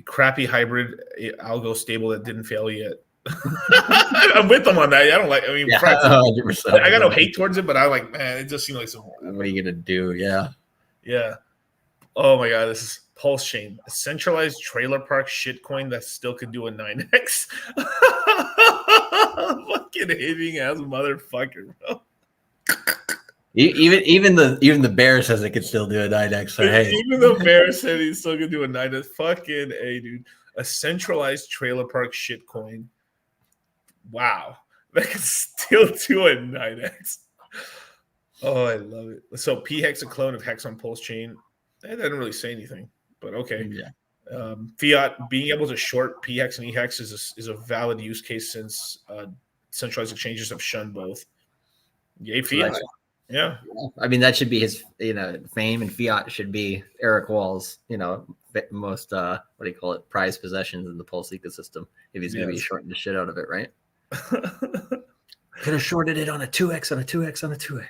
crappy hybrid algo stable that didn't fail yet. I'm with them on that. I don't like. I mean, yeah, Frax, I got no hate towards it, but I'm like, man, it just seems like some. What are you gonna do? Yeah. Yeah. Oh my god, this is Pulse Chain, a centralized trailer park shitcoin that still could do a 9x. Fucking hating ass motherfucker, bro. Even the bear says it could still do a 9x. So hey, even the bear said he's still gonna do a 9x. Fucking A, dude. A centralized trailer park shitcoin. Wow, that could still do a 9x. Oh, I love it. So P-Hex, a clone of Hex on Pulse Chain. That didn't really say anything, but okay. Yeah. Fiat being able to short P-Hex and E-Hex is a valid use case since centralized exchanges have shunned both. Yay, Fiat. Yeah. I mean, that should be his, fame, and Fiat should be Eric Wall's, most, what do you call it, prized possessions in the Pulse ecosystem. If he's going to be shorting the shit out of it, right? Could have shorted it on a 2x, on a 2x, on a 2x.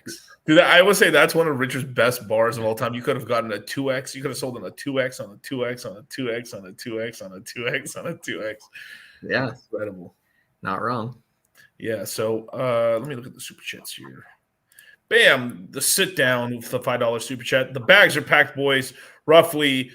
Dude, I would say that's one of Richard's best bars of all time. You could have gotten a 2x. You could have sold on a 2x, on a 2x, on a 2x, on a 2x, on a 2x, on a 2x. Yeah. Incredible. Not wrong. Yeah. So let me look at the super chats here. Bam, the sit down with the $5 super chat. The bags are packed, boys. Roughly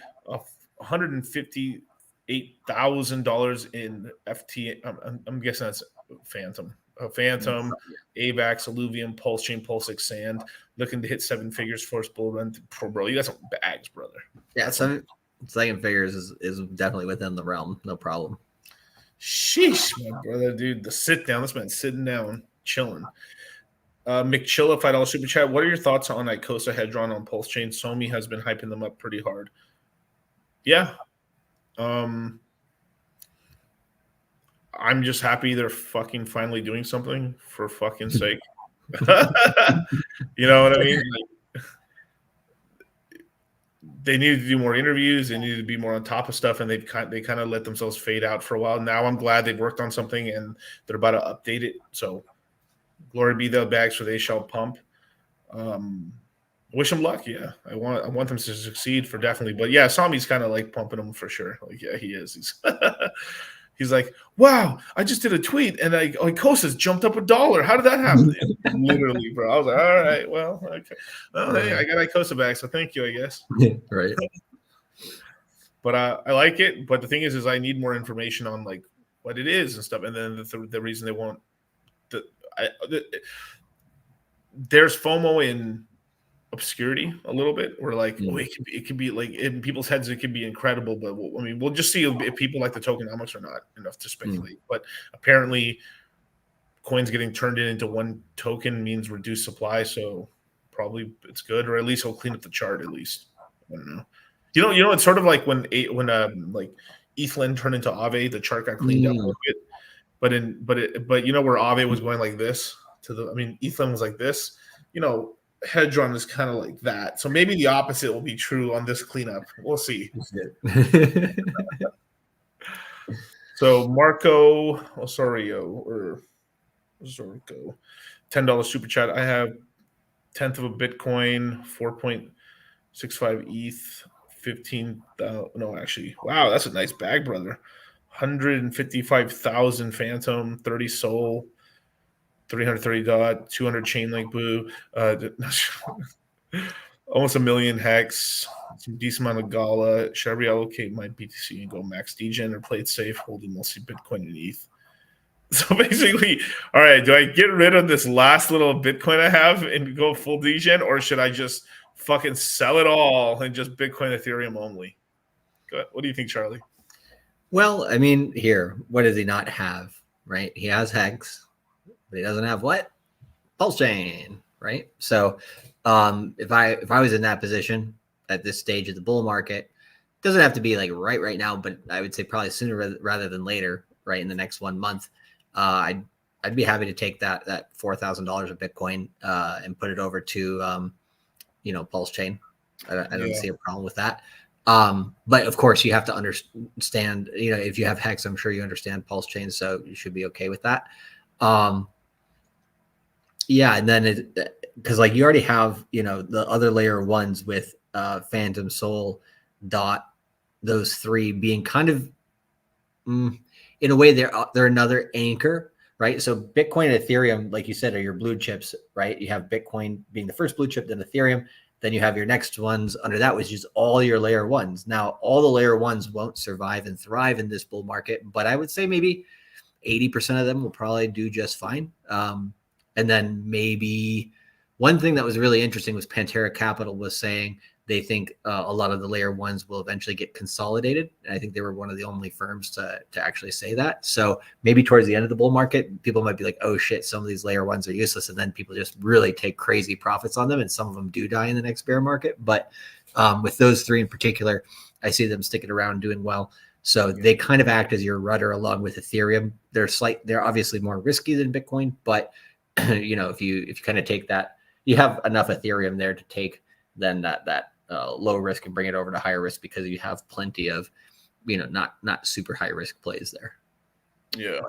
$158,000 in FT. I'm guessing that's Phantom. Phantom, AVAX, Alluvium, Pulse Chain, Pulsix, Sand. Looking to hit 7 figures for Bull Run. Bro, you got some bags, brother. Yeah, 7 figures is definitely within the realm. No problem. Sheesh, my brother, dude. The sit down. This man's sitting down, chilling. McChilla, $5 super chat. What are your thoughts on Icosa Hedron on Pulse Chain? Somi has been hyping them up pretty hard. Yeah. I'm just happy they're fucking finally doing something, for fucking sake. You know what I mean? Like, they needed to do more interviews. They needed to be more on top of stuff, and they kind of let themselves fade out for a while. Now I'm glad they've worked on something, and they're about to update it. So glory be the bags, for they shall pump. Wish him luck. Yeah, I want them to succeed for definitely. But yeah, Sami's kind of like pumping him for sure. Like, yeah, he is. He's like, wow, I just did a tweet and Icosa's jumped up $1. How did that happen? Literally, bro. I was like, all right, well, okay. Well, hey, I got Icosa back, so thank you, I guess. Right. But I like it. But the thing is I need more information on like what it is and stuff. And then the reason they won't. There's FOMO in obscurity a little bit. We're like, oh, it can be like in people's heads, it can be incredible. But we'll just see if people like the tokenomics or not enough to speculate. But apparently, coins getting turned into one token means reduced supply. So probably it's good, or at least he'll clean up the chart. At least I don't know. You know, it's sort of like when like ETHLend turned into Aave, the chart got cleaned up a little bit. But you know where Aave was going like this ETHLend was like this. You know, Hedron is kind of like that. So maybe the opposite will be true on this cleanup. We'll see. So Marco Osorio or Zorko, $10 super chat. I have 1/10 of a Bitcoin, 4.65 ETH, 15,000. No, actually, wow, that's a nice bag, brother. 155,000 Phantom, 30 Soul, 330 DOT, 200 Chainlink Boo, almost 1 million Hex, some decent amount of Gala. Should I reallocate my BTC and go max degen or play it safe, holding mostly Bitcoin and ETH? So basically, all right, do I get rid of this last little Bitcoin I have and go full degen, or should I just fucking sell it all and just Bitcoin, Ethereum only? What do you think, Charlie? Well, I mean, here, what does he not have, right? He has Hex, but he doesn't have what? Pulse chain, right? So if I was in that position at this stage of the bull market, it doesn't have to be like right now, but I would say probably sooner rather than later, right? In the next 1 month, I'd be happy to take that $4,000 of Bitcoin and put it over to Pulse chain. I don't see a problem with that. But of course you have to understand, if you have Hex, I'm sure you understand Pulse chain, so you should be okay with that. Yeah, and then because like you already have, the other layer ones with Phantom, Soul, Dot, those three being kind of in a way they're another anchor, right? So Bitcoin and Ethereum, like you said, are your blue chips, right? You have Bitcoin being the first blue chip, then Ethereum. Then you have your next ones under that, which is all your layer ones. Now, all the layer ones won't survive and thrive in this bull market, but I would say maybe 80% of them will probably do just fine. And then maybe one thing that was really interesting was Pantera Capital was saying they think a lot of the layer ones will eventually get consolidated. And I think they were one of the only firms to actually say that. So maybe towards the end of the bull market, people might be like, oh shit, some of these layer ones are useless. And then people just really take crazy profits on them. And some of them do die in the next bear market. But with those three in particular, I see them sticking around doing well. So they kind of act as your rudder along with Ethereum. They're obviously more risky than Bitcoin, but if you kind of take that, you have enough Ethereum there to take then that low risk and bring it over to higher risk because you have plenty of, not super high risk plays there. Yeah.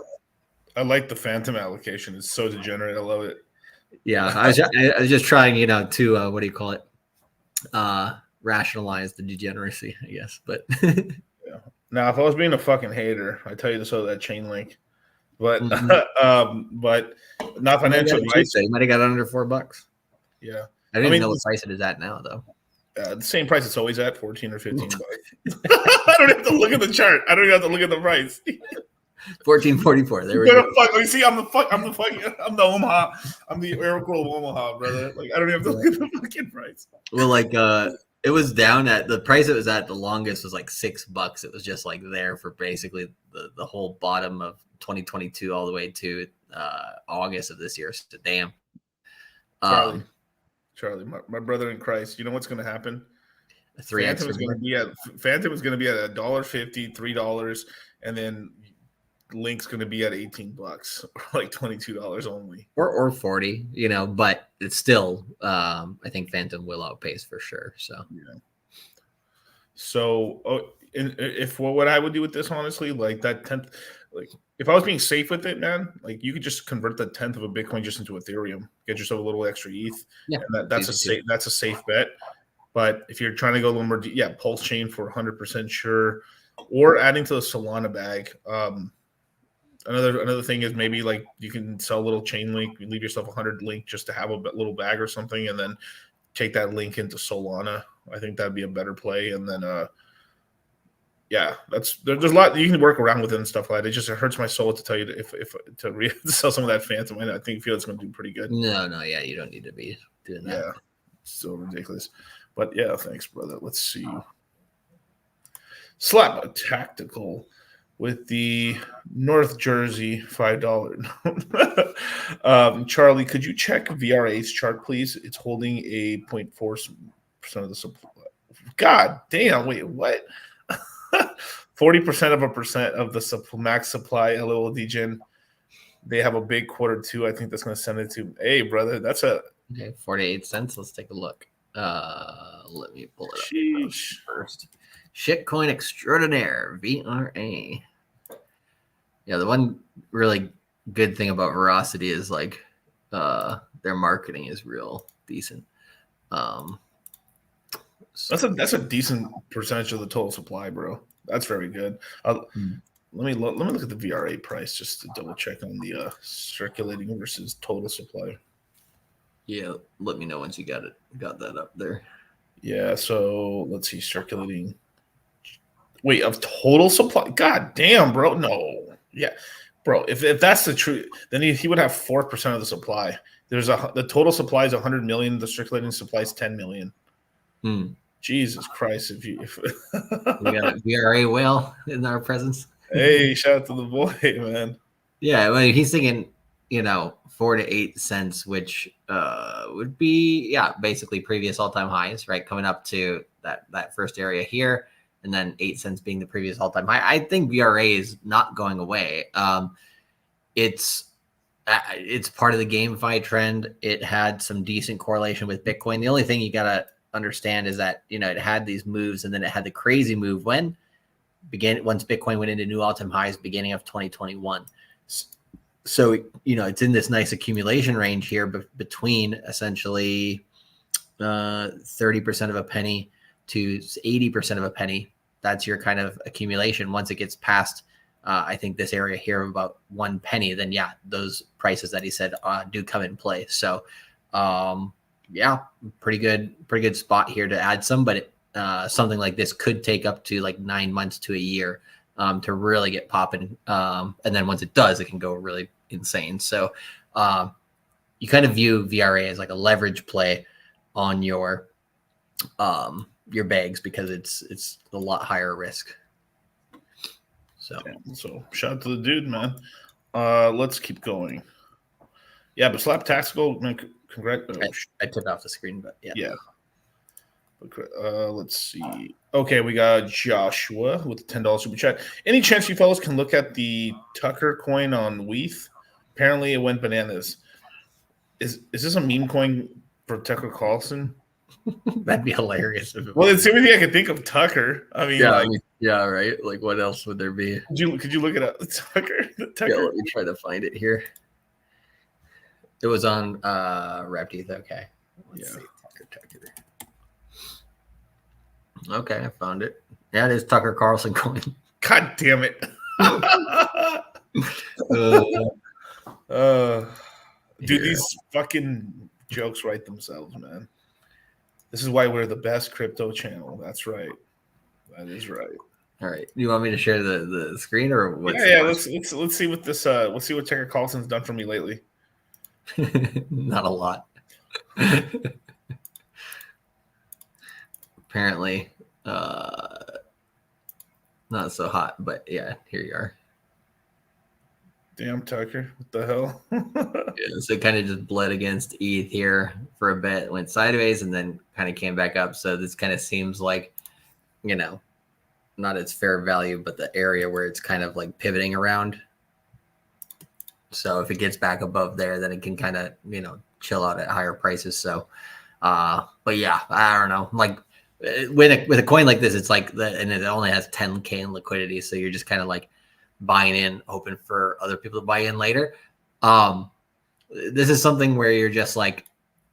I like the Phantom allocation. It's so degenerate. I love it. Yeah. I was just trying, to, what do you call it? Rationalize the degeneracy, I guess. But yeah. Now, if I was being a fucking hater, I tell you to sell that chain link. But but not financial advice. You might have got it under $4. Yeah. I didn't know what price it is at now, though. The same price it's always at, 14 or 15 bucks. I don't have to look at the chart. I don't even have to look at the price. 14.44. There we go. Like, see, I'm the Omaha. I'm the Oracle of Omaha, brother. Like, I don't even have to look at the fucking price. Well, like it was down at the price it was at the longest was like $6. It was just like there for basically the whole bottom of 2022 all the way to August of this year. So damn. Charlie, my brother in Christ, you know what's going to happen? Phantom is going to be at $1.50, $3, and then Link's going to be at $18, or like $22 only, or 40. But it's still, I think Phantom will outpace for sure. So yeah. So if what I would do with this, honestly, like that 10th, like if I was being safe with it, man, like you could just convert the 10th of a Bitcoin just into Ethereum, get yourself a little extra ETH, Yeah, and that's a safe bet. But if you're trying to go a little more, Pulse Chain for 100% sure, or adding to the Solana bag. Another thing is maybe like you can sell a little chain link, you leave yourself 100 link just to have a little bag or something, and then take that link into Solana. I think that'd be a better play. And then, there's a lot you can work around with it and stuff like that. It hurts my soul to tell you to sell some of that Phantom. I feel it's going to do pretty good. No, yeah, you don't need to be doing that. Yeah, it's so ridiculous. But yeah, thanks, brother. Let's see. Slap a tactical with the North Jersey $5. Charlie, could you check VRA's chart, please? It's holding a 0.4% of the supply. God damn! Wait, what? 40% of the max supply. Hello, DGen. They have a big Q2. I think that's going to send it to. Hey, brother, that's a 48 cents. Let's take a look. Let me pull it up first. Shitcoin extraordinaire VRA. Yeah, the one really good thing about Veracity is like their marketing is real decent. That's a decent percentage of the total supply, bro. That's very good. Let me look at the VRA price just to double check on the circulating versus total supply. Yeah, let me know once you got that up there. Yeah, so let's see, circulating. Wait, of total supply? God damn, bro. No. Yeah. Bro, if that's the truth, then he would have 4% of the supply. The total supply is 100 million, the circulating supply is 10 million. Jesus Christ, we got a VRA whale in our presence. Hey, shout out to the boy, man. Yeah, well, he's thinking, 4 to 8 cents, which would be basically previous all-time highs, right? Coming up to that first area here, and then 8 cents being the previous all-time high. I think VRA is not going away. It's part of the GameFi trend. It had some decent correlation with Bitcoin. The only thing you gotta understand is that it had these moves, and then it had the crazy move once Bitcoin went into new all-time highs beginning of 2021. So it's in this nice accumulation range here between essentially 30% of a penny to 80% of a penny. That's your kind of accumulation. Once it gets past I think this area here of about 1 penny, then those prices that he said do come in play. So pretty good spot here to add some, but something like this could take up to like 9 months to a year to really get popping. And then once it does, it can go really insane. So you kind of view VRA as like a leverage play on your bags because it's a lot higher risk. So shout out to the dude, man. Let's keep going. Yeah, but Slap Tactical, man, congrats. I took off the screen, but yeah. Let's see. Okay, we got Joshua with the $10 super chat. Any chance you fellas can look at the Tucker coin on Weath? Apparently, it went bananas. Is this a meme coin for Tucker Carlson? That'd be hilarious. Well, it's the only thing I can think of. Tucker. I mean, right. Like, what else would there be? Could you look it up? Tucker. Yeah, let me try to find it here. It was on rekt'd. Okay. Let's see. Tucker. Okay, I found it. Yeah, it is Tucker Carlson coin. God damn it. Dude, these fucking jokes write themselves, man. This is why we're the best crypto channel. That's right. That is right. All right. You want me to share the screen or what? Let's see what this let's see what Tucker Carlson's done for me lately. Not a lot. Apparently not so hot, but yeah, here you are. Damn, Tucker, what the hell? So it kind of just bled against ETH here for a bit, went sideways, and then kind of came back up. So this kind of seems like, not its fair value, but the area where it's kind of like pivoting around. So if it gets back above there, then it can kind of, chill out at higher prices. So, but yeah, I don't know. Like, with a coin like this, it's like and it only has 10K in liquidity, so you're just kind of like buying in, hoping for other people to buy in later. This is something where you're just like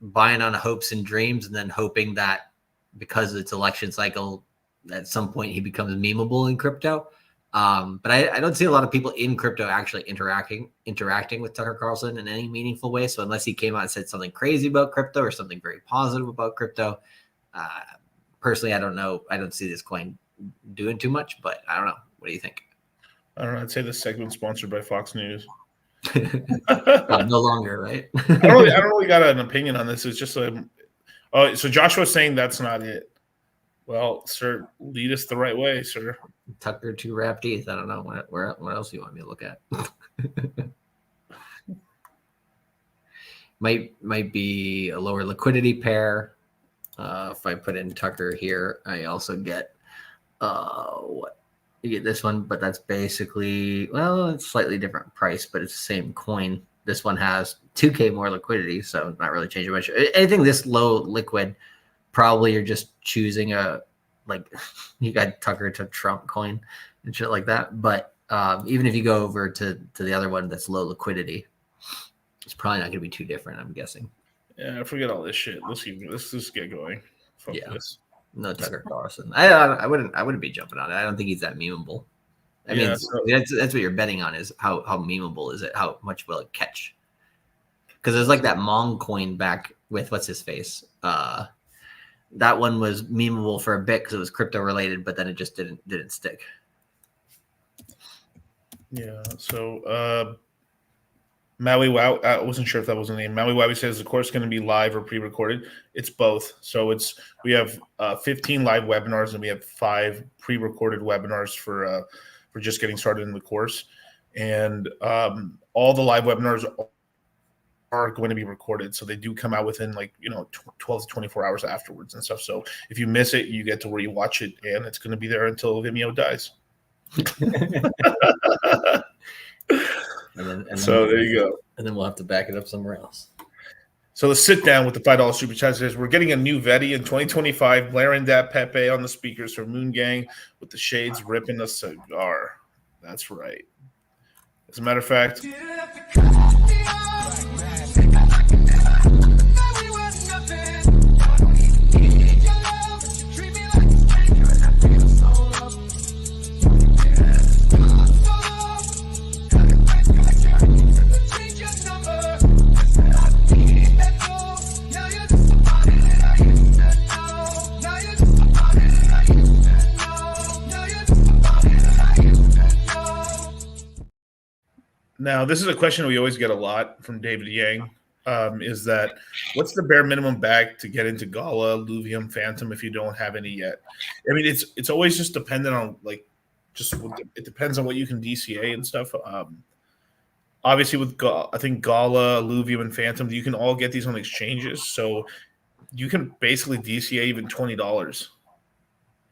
buying on hopes and dreams, and then hoping that because it's election cycle, at some point he becomes memeable in crypto. But I don't see a lot of people in crypto actually interacting with Tucker Carlson in any meaningful way. So unless he came out and said something crazy about crypto or something very positive about crypto, personally, I don't know. I don't see this coin doing too much, but I don't know. What do you think? I don't know. I'd say this segment's sponsored by Fox News. No longer, right? I don't really got an opinion on this. It's just so Joshua's saying that's not it. Well, sir, lead us the right way, sir. Tucker to wrap teeth. I don't know what else you want me to look at. might be a lower liquidity pair. If I put in Tucker here, I also get what you get this one, but that's basically, well, it's slightly different price, but it's the same coin. This one has 2K more liquidity, so not really changing much. Anything this low liquid, probably you're just choosing you got Tucker to Trump coin and shit like that. But even if you go over to the other one that's low liquidity, it's probably not going to be too different, I'm guessing. Yeah, forget all this shit. Let's just get going. Fuck this. No Tucker Carlson. I wouldn't be jumping on it. I don't think he's that memeable. I mean, that's what you're betting on, is how memeable is it? How much will it catch? Because there's like that Mong coin back with what's his face. That one was memeable for a bit because it was crypto related, but then it just didn't stick. Yeah. So Maui Wow, I wasn't sure if that was the name. Maui Wowie says the course is going to be live or pre-recorded. It's both. So we have 15 live webinars and we have 5 pre-recorded webinars for just getting started in the course. And all the live webinars are going to be recorded, so they do come out within 12 to 24 hours afterwards and stuff. So if you miss it, you get to rewatch it, and it's going to be there until Vimeo dies. And then there you go. And then we'll have to back it up somewhere else. So the sit down with the $5 super chat says we're getting a new Vetti in 2025. Blaring that Pepe on the speakers for Moon Gang with the shades ripping a cigar. That's right. As a matter of fact. Now, this is a question we always get a lot from David Yang, is that what's the bare minimum bag to get into Gala, Luvium, Phantom if you don't have any yet? I mean, it's always just dependent on it depends on what you can DCA and stuff. Obviously, with I think Gala, Luvium, and Phantom, you can all get these on exchanges, so you can basically DCA even $20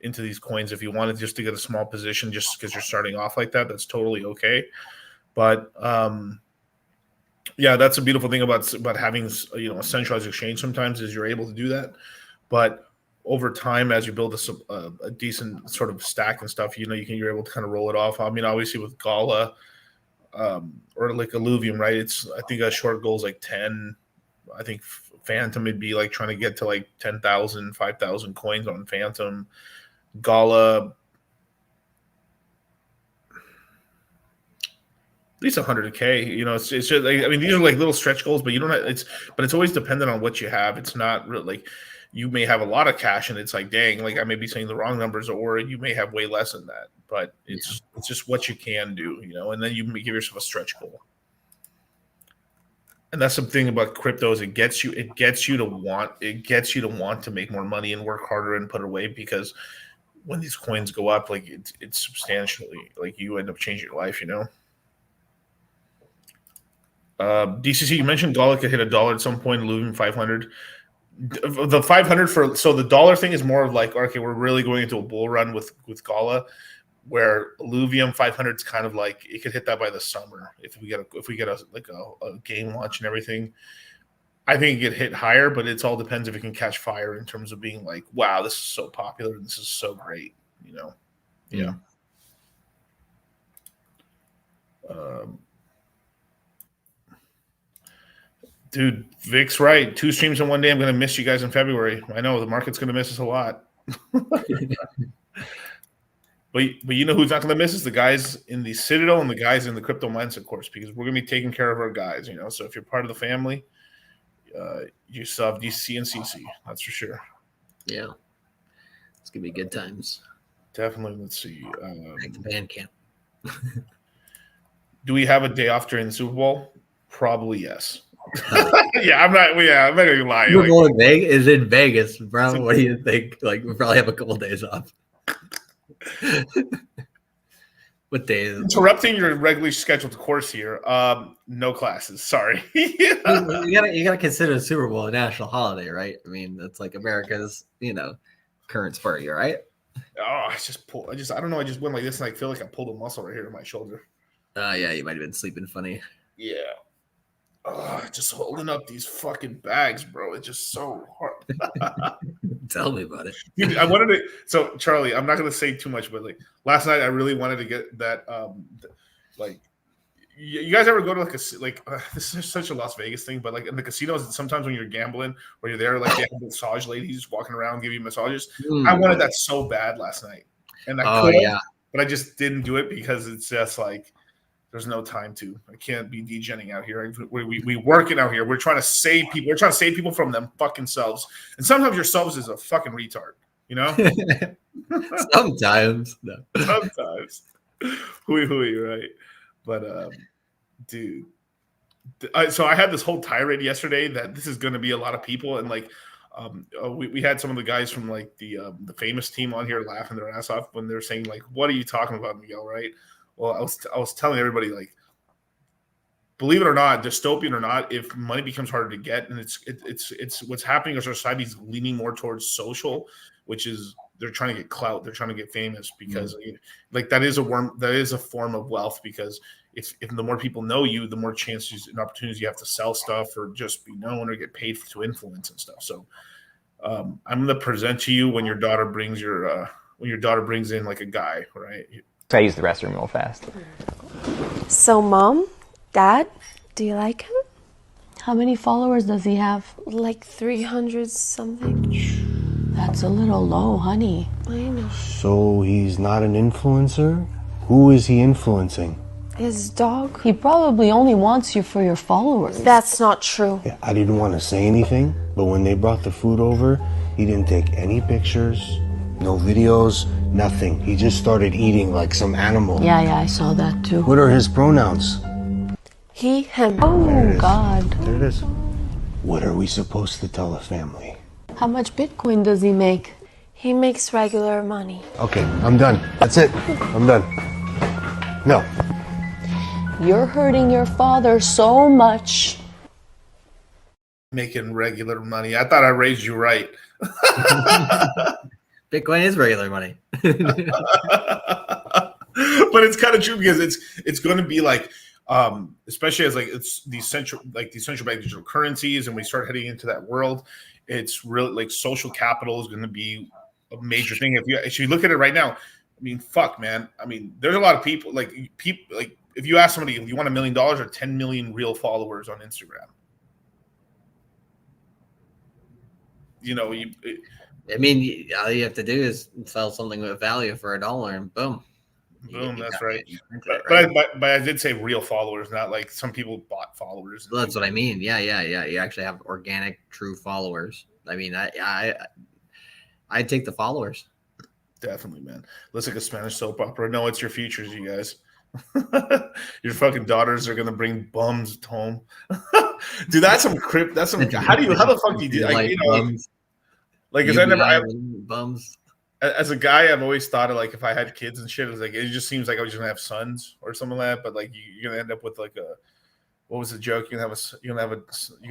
into these coins if you wanted just to get a small position, just because you're starting off like that. That's totally okay. But that's a beautiful thing about having a centralized exchange. Sometimes is you're able to do that, but over time, as you build a decent sort of stack and stuff, you're able to kind of roll it off. I mean, obviously with Gala or like Illuvium, right? I think a short goal is like 10. I think Phantom would be like trying to get to like 10,000, 5,000 coins on Phantom. Gala, at least 100K. It's just like, I mean, these are like little stretch goals, but it's always dependent on what you have. It's not really like you may have a lot of cash and it's like, dang, like I may be saying the wrong numbers, or you may have way less than that, but it's just what you can do, and then you give yourself a stretch goal. And that's something about crypto is it gets you to want to make more money and work harder and put it away, because when these coins go up, like it's substantially, like you end up changing your life, DCC, you mentioned Gala could hit $1 at some point, Luvium 500. The 500 so the dollar thing is more of like, okay, we're really going into a bull run with Gala, where Luvium 500 is kind of like it could hit that by the summer if we get a game launch and everything. I think it could hit higher, but it all depends if it can catch fire in terms of being like, wow, this is so popular and this is so great, you know? Yeah. Dude, Vic's right. 2 streams in one day. I'm going to miss you guys in February. I know the market's going to miss us a lot. But you know who's not going to miss us? The guys in the Citadel and the guys in the Crypto Mindset course, because we're going to be taking care of our guys, you know? So if you're part of the family, you still have DC and CC. That's for sure. Yeah. It's going to be good times. Definitely. Let's see. Back to band camp. Do we have a day off during the Super Bowl? Probably yes. I'm not gonna lie. Super Bowl in Vegas is in Vegas, bro. What do you think? Like, we probably have a couple of days off. What day is it? Interrupting your regularly scheduled course here. No classes. Sorry. You gotta consider the Super Bowl a national holiday, right? I mean, that's like America's, current sport year, right? Oh, I don't know. I just went like this, and I feel like I pulled a muscle right here in my shoulder. Yeah, you might have been sleeping funny. Yeah. Just holding up these fucking bags, bro. It's just so hard. Tell me about it. Dude, I wanted to. So, Charlie, I'm not going to say too much, but like last night, I really wanted to get that. Like, you guys ever go to this is such a Las Vegas thing, but like in the casinos, sometimes when you're gambling or you're there, like they have massage ladies walking around giving you massages. I wanted that so bad last night, and I could, but I just didn't do it because it's just like. There's no time to. I can't be degenning out here. We working out here. We're trying to save people. We're trying to save people from them fucking selves. And sometimes yourselves is a fucking retard, you know? Sometimes. No. Sometimes. Hui, right? But, dude. So I had this whole tirade yesterday that this is going to be a lot of people. And, like, we had some of the guys from, like, the famous team on here laughing their ass off when they're saying, like, what are you talking about, Miguel, right? Well, I was telling everybody, like, believe it or not, dystopian or not, if money becomes harder to get, and it's what's happening is our society's leaning more towards social, which is they're trying to get clout, they're trying to get famous because like that is a form of wealth, because if the more people know you, the more chances and opportunities you have to sell stuff or just be known or get paid to influence and stuff. So I'm going to present to you when your daughter brings in like a guy, right? I use the restroom real fast. So, Mom, Dad, do you like him? How many followers does he have? Like 300 something. That's a little low, honey. I know. So he's not an influencer? Who is he influencing? His dog. He probably only wants you for your followers. That's not true. Yeah, I didn't want to say anything, but when they brought the food over, he didn't take any pictures. No videos, nothing. He just started eating like some animal. Yeah, I saw that too. What are his pronouns? He, him. Oh, God. There it is. What are we supposed to tell the family? How much Bitcoin does he make? He makes regular money. Okay, I'm done. That's it. I'm done. No. You're hurting your father so much. Making regular money. I thought I raised you right. Bitcoin is regular money. But it's kind of true because it's going to be like, especially as like it's these central bank digital currencies, and we start heading into that world. It's really like social capital is going to be a major thing. If you look at it right now, I mean, fuck, man. I mean, there's a lot of people like if you ask somebody if you want $1 million or 10 million real followers on Instagram, all you have to do is sell something with value for $1 and boom. That's right. But I did say real followers, not like some people bought followers. Well, that's what I mean. Yeah. You actually have organic, true followers. I mean, I'd take the followers. Definitely, man. Looks like a Spanish soap opera. No, it's your futures, you guys. Your fucking daughters are gonna bring bums home. Dude, that's some That's some. How the fuck do you do? Bums. Like, because bums. As a guy, I've always thought of like if I had kids and shit, it was like it just seems like I was just gonna have sons or something like that. But like you're gonna end up with like a what was the joke? You're gonna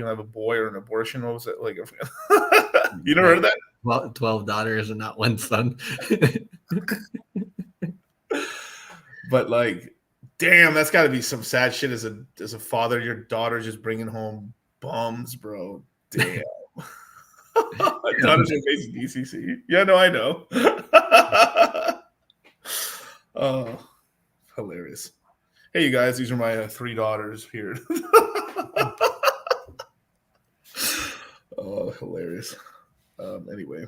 have a boy or an abortion. What was it like? You never heard of that? Well, 12 daughters and not one son. But like, damn, that's got to be some sad shit as a father. Your daughter just bringing home bums, bro. Damn. Donovan facing DCC. Yeah, no, I know. Oh, hilarious. Hey, you guys, these are my 3 daughters here. Oh, hilarious. Anyway,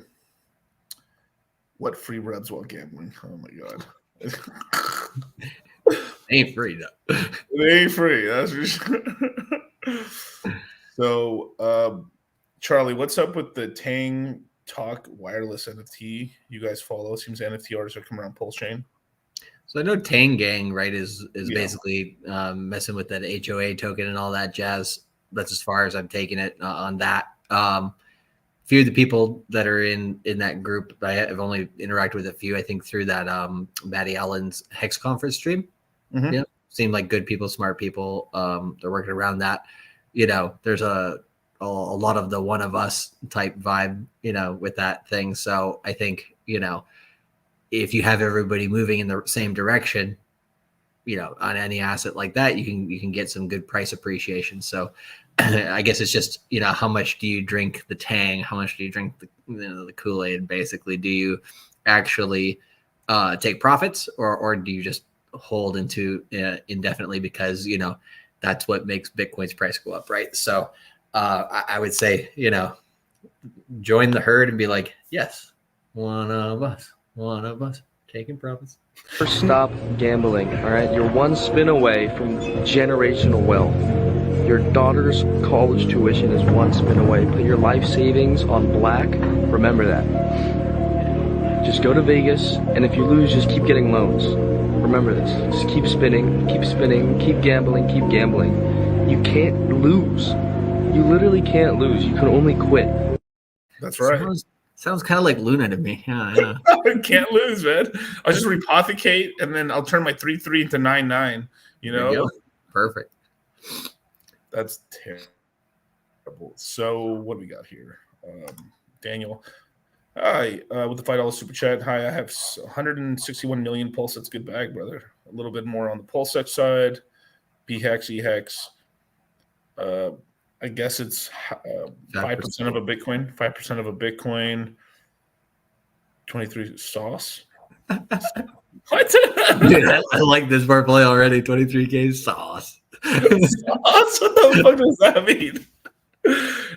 what free rubs while gambling? Oh my god. They ain't free though. They ain't free. That's for sure. So, Charlie, what's up with the Tang Talk wireless NFT you guys follow? It seems NFT artists are coming around Pulse Chain. So I know Tang Gang, right, is Yeah. basically messing with that HOA token and all that jazz. That's as far as I'm taking it on that. Few of the people that are in that group, I have only interacted with a few, I think, through that Maddie Allen's Hex Conference stream. Mhm. Yeah, seem like good people, smart people. They're working around that. You know, there's a lot of the one of us type vibe, you know, with that thing. So I think, you know, if you have everybody moving in the same direction, you know, on any asset like that, you can get some good price appreciation. So I guess it's just, you know, how much do you drink the Tang? How much do you drink the Kool-Aid? Basically, do you actually take profits, or do you just hold into indefinitely because, you know, that's what makes Bitcoin's price go up, right? So I would say, you know, join the herd and be like, yes, one of us taking profits. First, stop gambling, all right? You're one spin away from generational wealth. Your daughter's college tuition is one spin away. Put your life savings on black. Remember that. Just go to Vegas, and if you lose, just keep getting loans. Remember this. Just keep spinning, keep gambling, keep gambling. You can't lose. You literally can't lose. You can only quit. That's right. Sounds kind of like Luna to me. Yeah. I can't lose, man. I'll just repothecate, and then I'll turn my 3-3 into 9-9. You There know, you go. Perfect. That's terrible. So what do we got here? Daniel. Hi, with the $5 super chat. Hi, I have 161 million pulse. That's good bag, brother. A little bit more on the pulse side. B-hex, E-hex. I guess it's 5% of a Bitcoin. 5% of a Bitcoin. 23 sauce. What? Dude, I like this bar play already. 23K sauce. Sauce? What the fuck does that mean?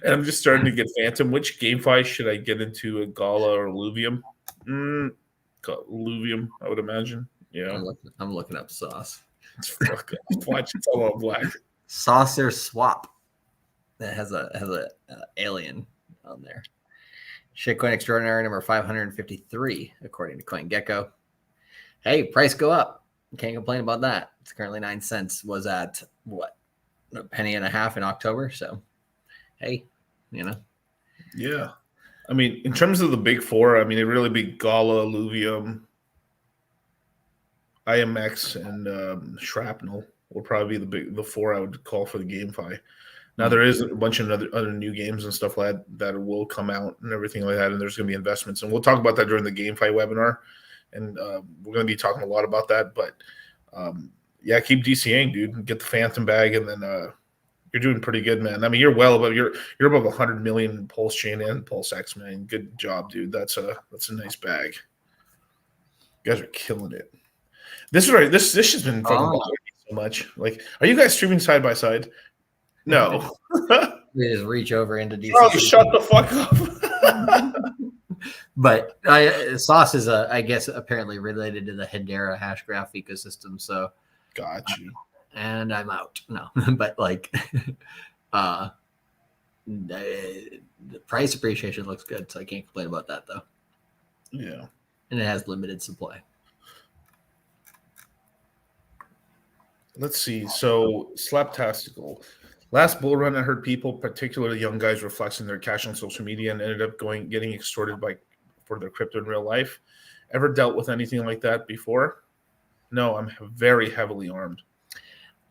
And I'm just starting to get phantom. Which GameFi should I get into? A Gala or Luvium? Luvium, I would imagine. Yeah. I'm looking up sauce. Fuck. Watch it all on black. Saucer swap. That has a alien on there. Shitcoin extraordinary number 553 according to CoinGecko. Hey, price go up. Can't complain about that. It's currently 9 cents. Was at what, a penny and a half in October. So, hey, you know. Yeah. I mean, in terms of the big four, I mean, it really be Gala, Luvium, IMX, and Shrapnel will probably be the four I would call for the GameFi. Now there is a bunch of other new games and stuff like that will come out and everything like that, and there's going to be investments, and we'll talk about that during the GameFi webinar, and we're going to be talking a lot about that. But yeah, keep DCAing, dude. Get the Phantom bag, and then you're doing pretty good, man. I mean, you're well above you're above 100 million in Pulse Chain and Pulse X, man. Good job, dude. That's a nice bag. You guys are killing it. This is right. This has been fucking bothering me so much. Like, are you guys streaming side by side? No. We just reach over into DC. Oh, shut the fuck up. But Sauce is, I guess, apparently related to the Hedera hash graph ecosystem. So, got you. And I'm out. No, but like, the price appreciation looks good, so I can't complain about that though. Yeah, and it has limited supply. Let's see. So, Slaptastical. Last bull run, I heard people, particularly young guys, were flexing their cash on social media and ended up getting extorted for their crypto in real life. Ever dealt with anything like that before? No, I'm very heavily armed.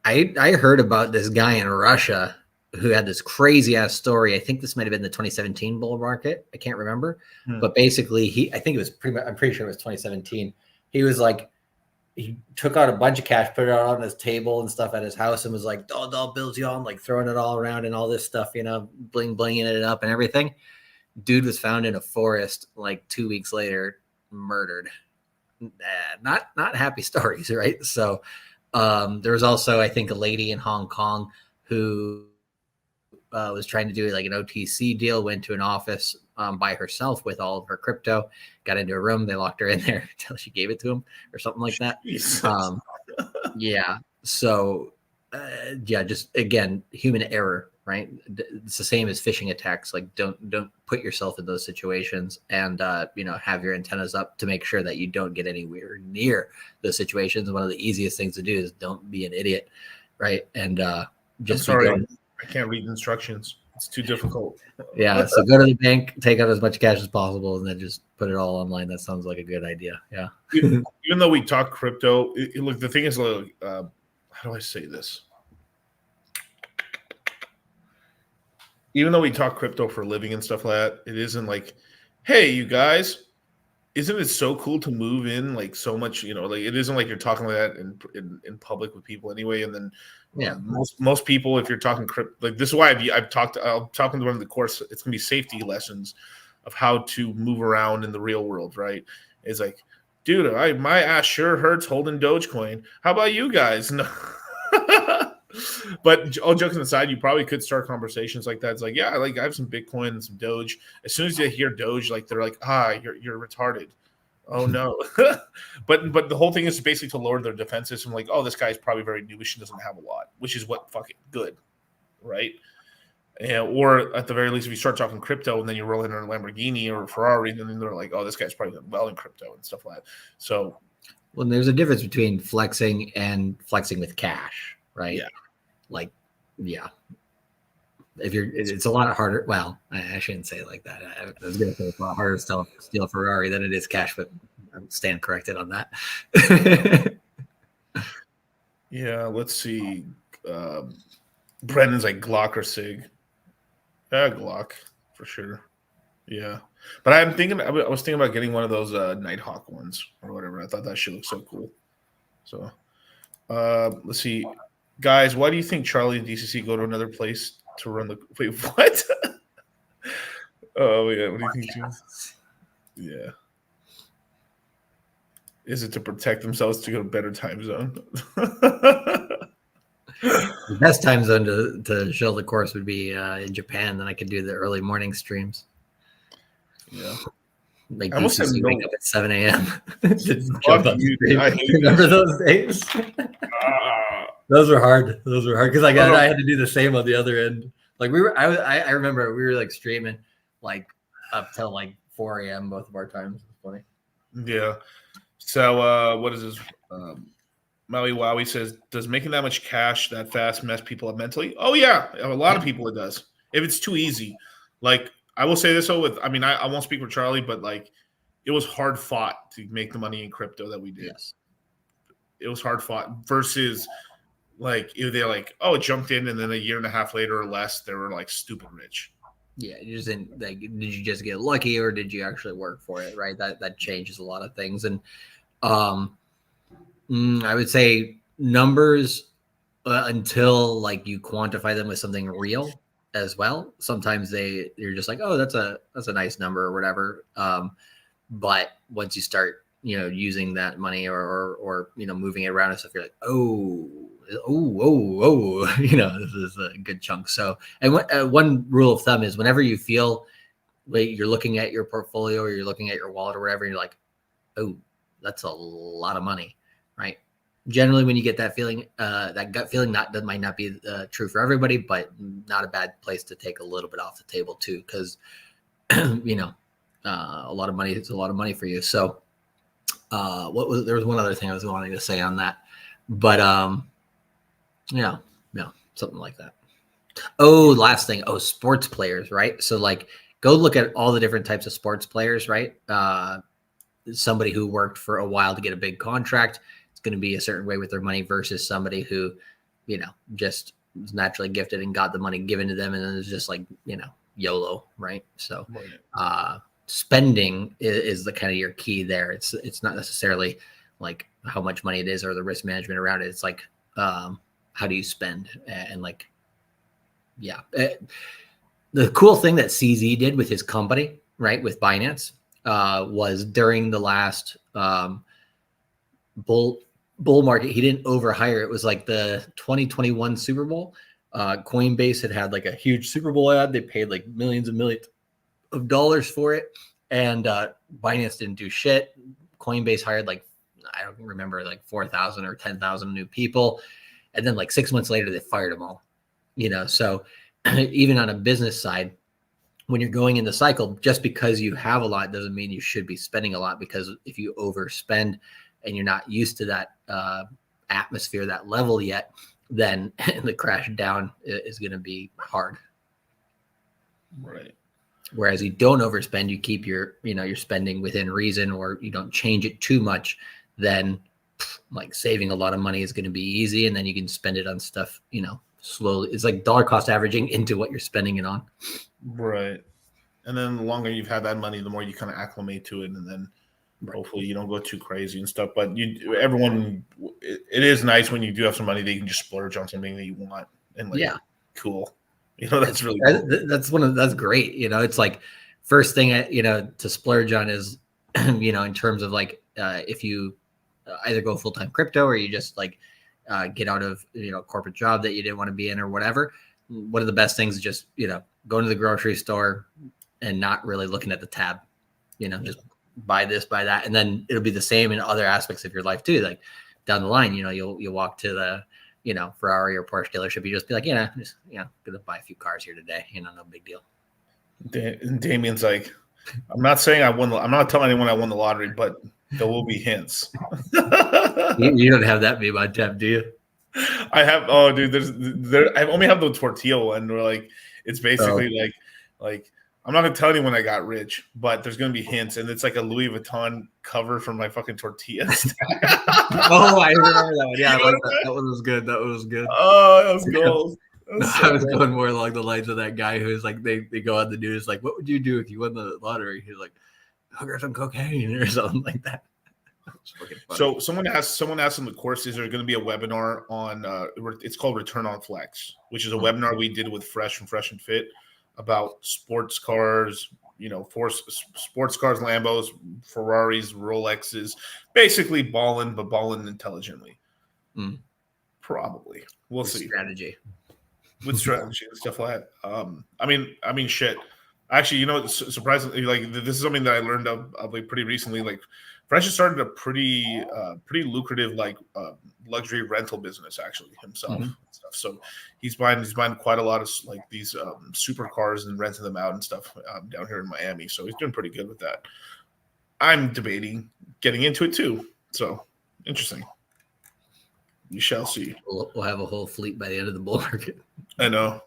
I heard about this guy in Russia who had this crazy ass story. I think this might have been the 2017 bull market. I can't remember, but basically I'm pretty sure it was 2017. He was like, he took out a bunch of cash, put it out on his table and stuff at his house, and was like, dollar bills, y'all, and like throwing it all around and all this stuff, you know, blinging it up and everything. Dude was found in a forest like 2 weeks later, murdered. Not happy stories, right? So there was also, I think, a lady in Hong Kong who was trying to do like an OTC deal, went to an office by herself with all of her crypto, got into a room, they locked her in there until she gave it to him or something like that. Yeah. So yeah, just again, human error, right? It's the same as phishing attacks. Like don't put yourself in those situations, and you know, have your antennas up to make sure that you don't get anywhere near those situations. One of the easiest things to do is don't be an idiot, right? And just I'm sorry, I can't read instructions. It's too difficult. Yeah, so go to the bank, take out as much cash as possible, and then just put it all online. That sounds like a good idea. Yeah. Even though we talk crypto, look, the thing is, like, how do I say this? Even though we talk crypto for a living and stuff like that, it isn't like, hey, you guys, isn't it so cool to move in like so much? You know, like it isn't like you're talking like that in public with people anyway. And then yeah, most people, if you're talking crypto, like this is why I'm talking to one of the course. It's gonna be safety lessons of how to move around in the real world, right? It's like, dude, my ass sure hurts holding Dogecoin. How about you guys? No. But all jokes aside, you probably could start conversations like that. It's like, yeah, like I have some Bitcoin and some Doge. As soon as they hear Doge, like they're like, you're retarded. Oh no. but the whole thing is basically to lower their defense system. Like, oh, this guy's probably very newish and doesn't have a lot, which is what fucking good, right? Yeah, or at the very least, if you start talking crypto and then you roll in a Lamborghini or a Ferrari, and then they're like, oh, this guy's probably done well in crypto and stuff like that. So, well, there's a difference between flexing and flexing with cash, right? Yeah. Like, yeah. If it's a lot harder. Well, I shouldn't say it like that. I was going to say it's a lot harder to steal a Ferrari than it is cash, but I stand corrected on that. Yeah, let's see. Brendan's like Glock or Sig. Glock for sure. Yeah, but I was thinking about getting one of those Nighthawk ones or whatever. I thought that shit looked so cool. So, let's see, guys. Why do you think Charlie and DCC go to another place to run the? Wait, what? Oh yeah, what do you think, Jim? Yeah. Is it to protect themselves to go to a better time zone? The best time zone to show the course would be in Japan. Then I could do the early morning streams. Yeah. Like I almost have DCC wake up at 7 a.m. Remember those days? Those were hard. Those were hard because I had to do the same on the other end. Like I remember we were like streaming like up till like 4 a.m. both of our times. It's funny. Yeah. So what is this? Maui Wowie says, does making that much cash that fast mess people up mentally? Oh yeah, a lot of people it does. If it's too easy, like I will say this though, I won't speak for Charlie, but like it was hard fought to make the money in crypto that we did. Yes. It was hard fought versus like if they're like, oh, it jumped in and then a year and a half later or less, they were like stupid rich. Yeah, you just didn't like. Did you just get lucky, or did you actually work for it? Right, that changes a lot of things. And I would say numbers until like you quantify them with something real as well. Sometimes you're just like, oh, that's a nice number or whatever. But once you start, using that money or moving it around and stuff, you're like, oh, this is a good chunk. So, and one rule of thumb is whenever you feel like you're looking at your portfolio or you're looking at your wallet or whatever, and you're like, oh, that's a lot of money, right? Generally, when you get that feeling, that gut feeling, that might not be true for everybody, but not a bad place to take a little bit off the table too, because a lot of money is a lot of money for you. So, there was one other thing I was wanting to say on that, but yeah, something like that. Oh, last thing. Oh, sports players, right? So like, go look at all the different types of sports players, right? Somebody who worked for a while to get a big contract, it's going to be a certain way with their money versus somebody who, just was naturally gifted and got the money given to them. And then it's just like, YOLO, right? So, spending is the kind of your key there. It's not necessarily like how much money it is or the risk management around it. It's like, how do you spend? And like, yeah. The cool thing that CZ did with his company, right, with Binance, was during the last bull market, he didn't overhire. It was like the 2021 Super Bowl. Coinbase had like a huge Super Bowl ad. They paid like millions and millions of dollars for it, and Binance didn't do shit. Coinbase hired like, I don't remember, like 4,000 or 10,000 new people, and then like 6 months later they fired them all. So even on a business side, when you're going in the cycle, just because you have a lot doesn't mean you should be spending a lot, because if you overspend and you're not used to that atmosphere, that level yet, then the crash down is going to be hard. Right. Whereas you don't overspend, you keep your spending within reason, or you don't change it too much, then like saving a lot of money is going to be easy. And then you can spend it on stuff, slowly. It's like dollar cost averaging into what you're spending it on. Right. And then the longer you've had that money, the more you kind of acclimate to it. And then hopefully you don't go too crazy and stuff. But it is nice when you do have some money that you can just splurge on something that you want. And like, yeah, cool. That's really cool. That's great. It's like first thing, to splurge on is, in terms of like, if you either go full-time crypto or you just like get out of, a corporate job that you didn't want to be in or whatever. One of the best things is just, going to the grocery store and not really looking at the tab, just buy this, buy that. And then it'll be the same in other aspects of your life too. Like down the line, you'll walk to the, Ferrari or Porsche dealership. You just be like, just, gonna buy a few cars here today. No big deal. And Damien's like, I'm not saying I'm not telling anyone I won the lottery, but there will be hints. You don't have that meme on tap, do you? I have. Oh, dude, I only have the tortilla one where like it's basically like I'm not gonna tell anyone I got rich, but there's gonna be hints, and it's like a Louis Vuitton cover from my fucking tortillas. Oh, I remember that one. Yeah, I like that. That one was good. That one was good. Oh, that was gold. I was going more along the lines of that guy who's like, they go on the news like, what would you do if you won the lottery? He's like, hook some cocaine or something like that. So someone asked in the course, is there going to be a webinar on it's called Return on Flex, which is a webinar we did with Fresh and Fit about sports cars, sports cars, Lambos, Ferraris, Rolexes, basically balling intelligently. Probably. We'll see. Strategy. With strategy and stuff like that. I mean, shit. Actually, surprisingly, like this is something that I learned of like pretty recently. Like, Fresh has started a pretty lucrative like luxury rental business actually himself. And stuff. So he's buying quite a lot of like these supercars and renting them out and stuff down here in Miami. So he's doing pretty good with that. I'm debating getting into it too. So interesting. We shall see. We'll have a whole fleet by the end of the bull market. I know.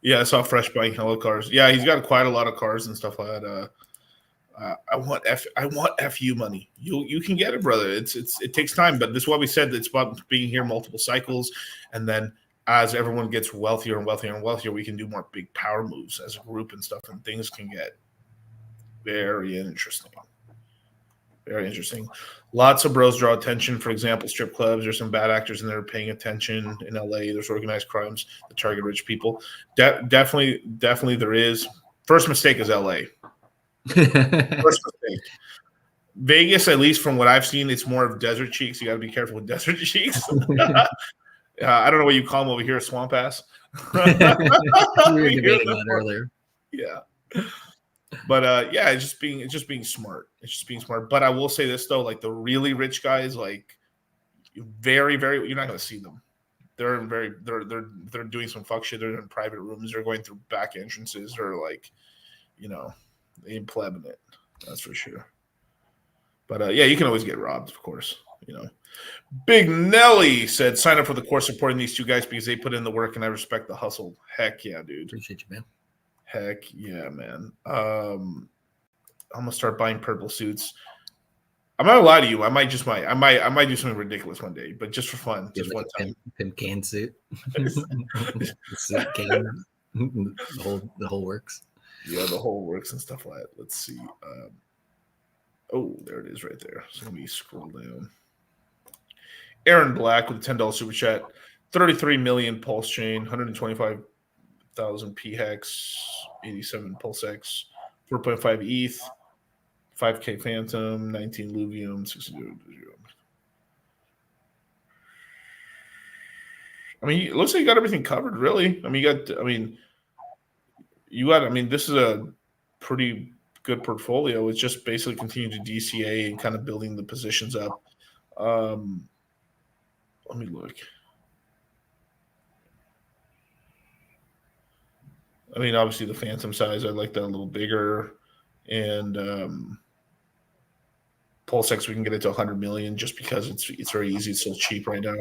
Yeah, I saw Fresh buying hella cars. Yeah, he's got quite a lot of cars and stuff like that. I want FU money. You can get it, brother. It takes time, but this is what we said. It's about being here multiple cycles, and then as everyone gets wealthier and wealthier and wealthier, we can do more big power moves as a group and stuff, and things can get very interesting. Very interesting. Lots of bros draw attention. For example, strip clubs. There's some bad actors in there paying attention. In LA, there's organized crimes that target rich people. Definitely there is. First mistake is LA. First mistake. Vegas, at least from what I've seen, it's more of desert cheeks. You got to be careful with desert cheeks. I don't know what you call them over here, swamp ass. We were debating that earlier. Yeah. But yeah, it's just being smart. It's just being smart. But I will say this though, like the really rich guys, like very, very, you're not gonna see them. They're doing some fuck shit. They're in private rooms. They're going through back entrances. They're like, they ain't plebbing it. That's for sure. But yeah, you can always get robbed, of course. Big Nelly said, "Sign up for the course supporting these two guys because they put in the work and I respect the hustle." Heck yeah, dude. Appreciate you, man. Heck yeah, man. I'm gonna start buying purple suits. I'm not gonna lie to you. I might do something ridiculous one day, but just for fun, just like one time. Pimp can suit. The suit can. The whole works. Yeah, the whole works and stuff like that. Let's see. Oh, there it is right there. So let me scroll down. Aaron Black with a $10 super chat. 33 million pulse chain, 125,000 PHEX, 87 pulse X, 4.5 ETH, 5K Phantom, 19 Luvium, 60. I mean, it looks like you got everything covered, really. I mean, this is a pretty good portfolio. It's just basically continuing to DCA and kind of building the positions up. Let me look. I mean, obviously the Phantom size, I like that a little bigger. And PulseX, we can get it to 100 million just because it's very easy. It's so cheap right now.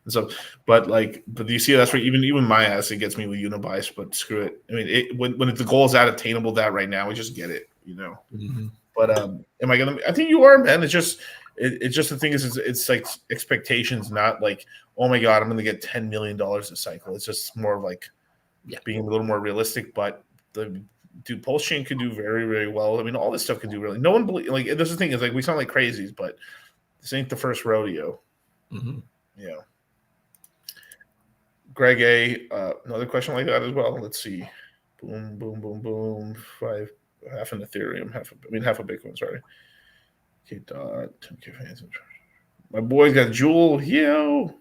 And so, but do you see that's where even my ass, it gets me with Unibice, but screw it. I mean, when the goal is that attainable that right now, we just get it, Mm-hmm. But am I gonna? I think you are, man. It's just the thing is, it's like expectations, not like, oh my god, I'm gonna get $10 million a cycle. It's just more like being a little more realistic. But the Pulse Chain could do very, very well. I mean, all this stuff could do really. No one believe like this. The thing is, like, we sound like crazies, but this ain't the first rodeo. Mm-hmm. Yeah. Greg A, another question like that as well. Let's see. Boom, boom, boom, boom. Half an Ethereum, half a Bitcoin, sorry. Okay, dot. Okay, fancy. My boy's got Jewel. Yo.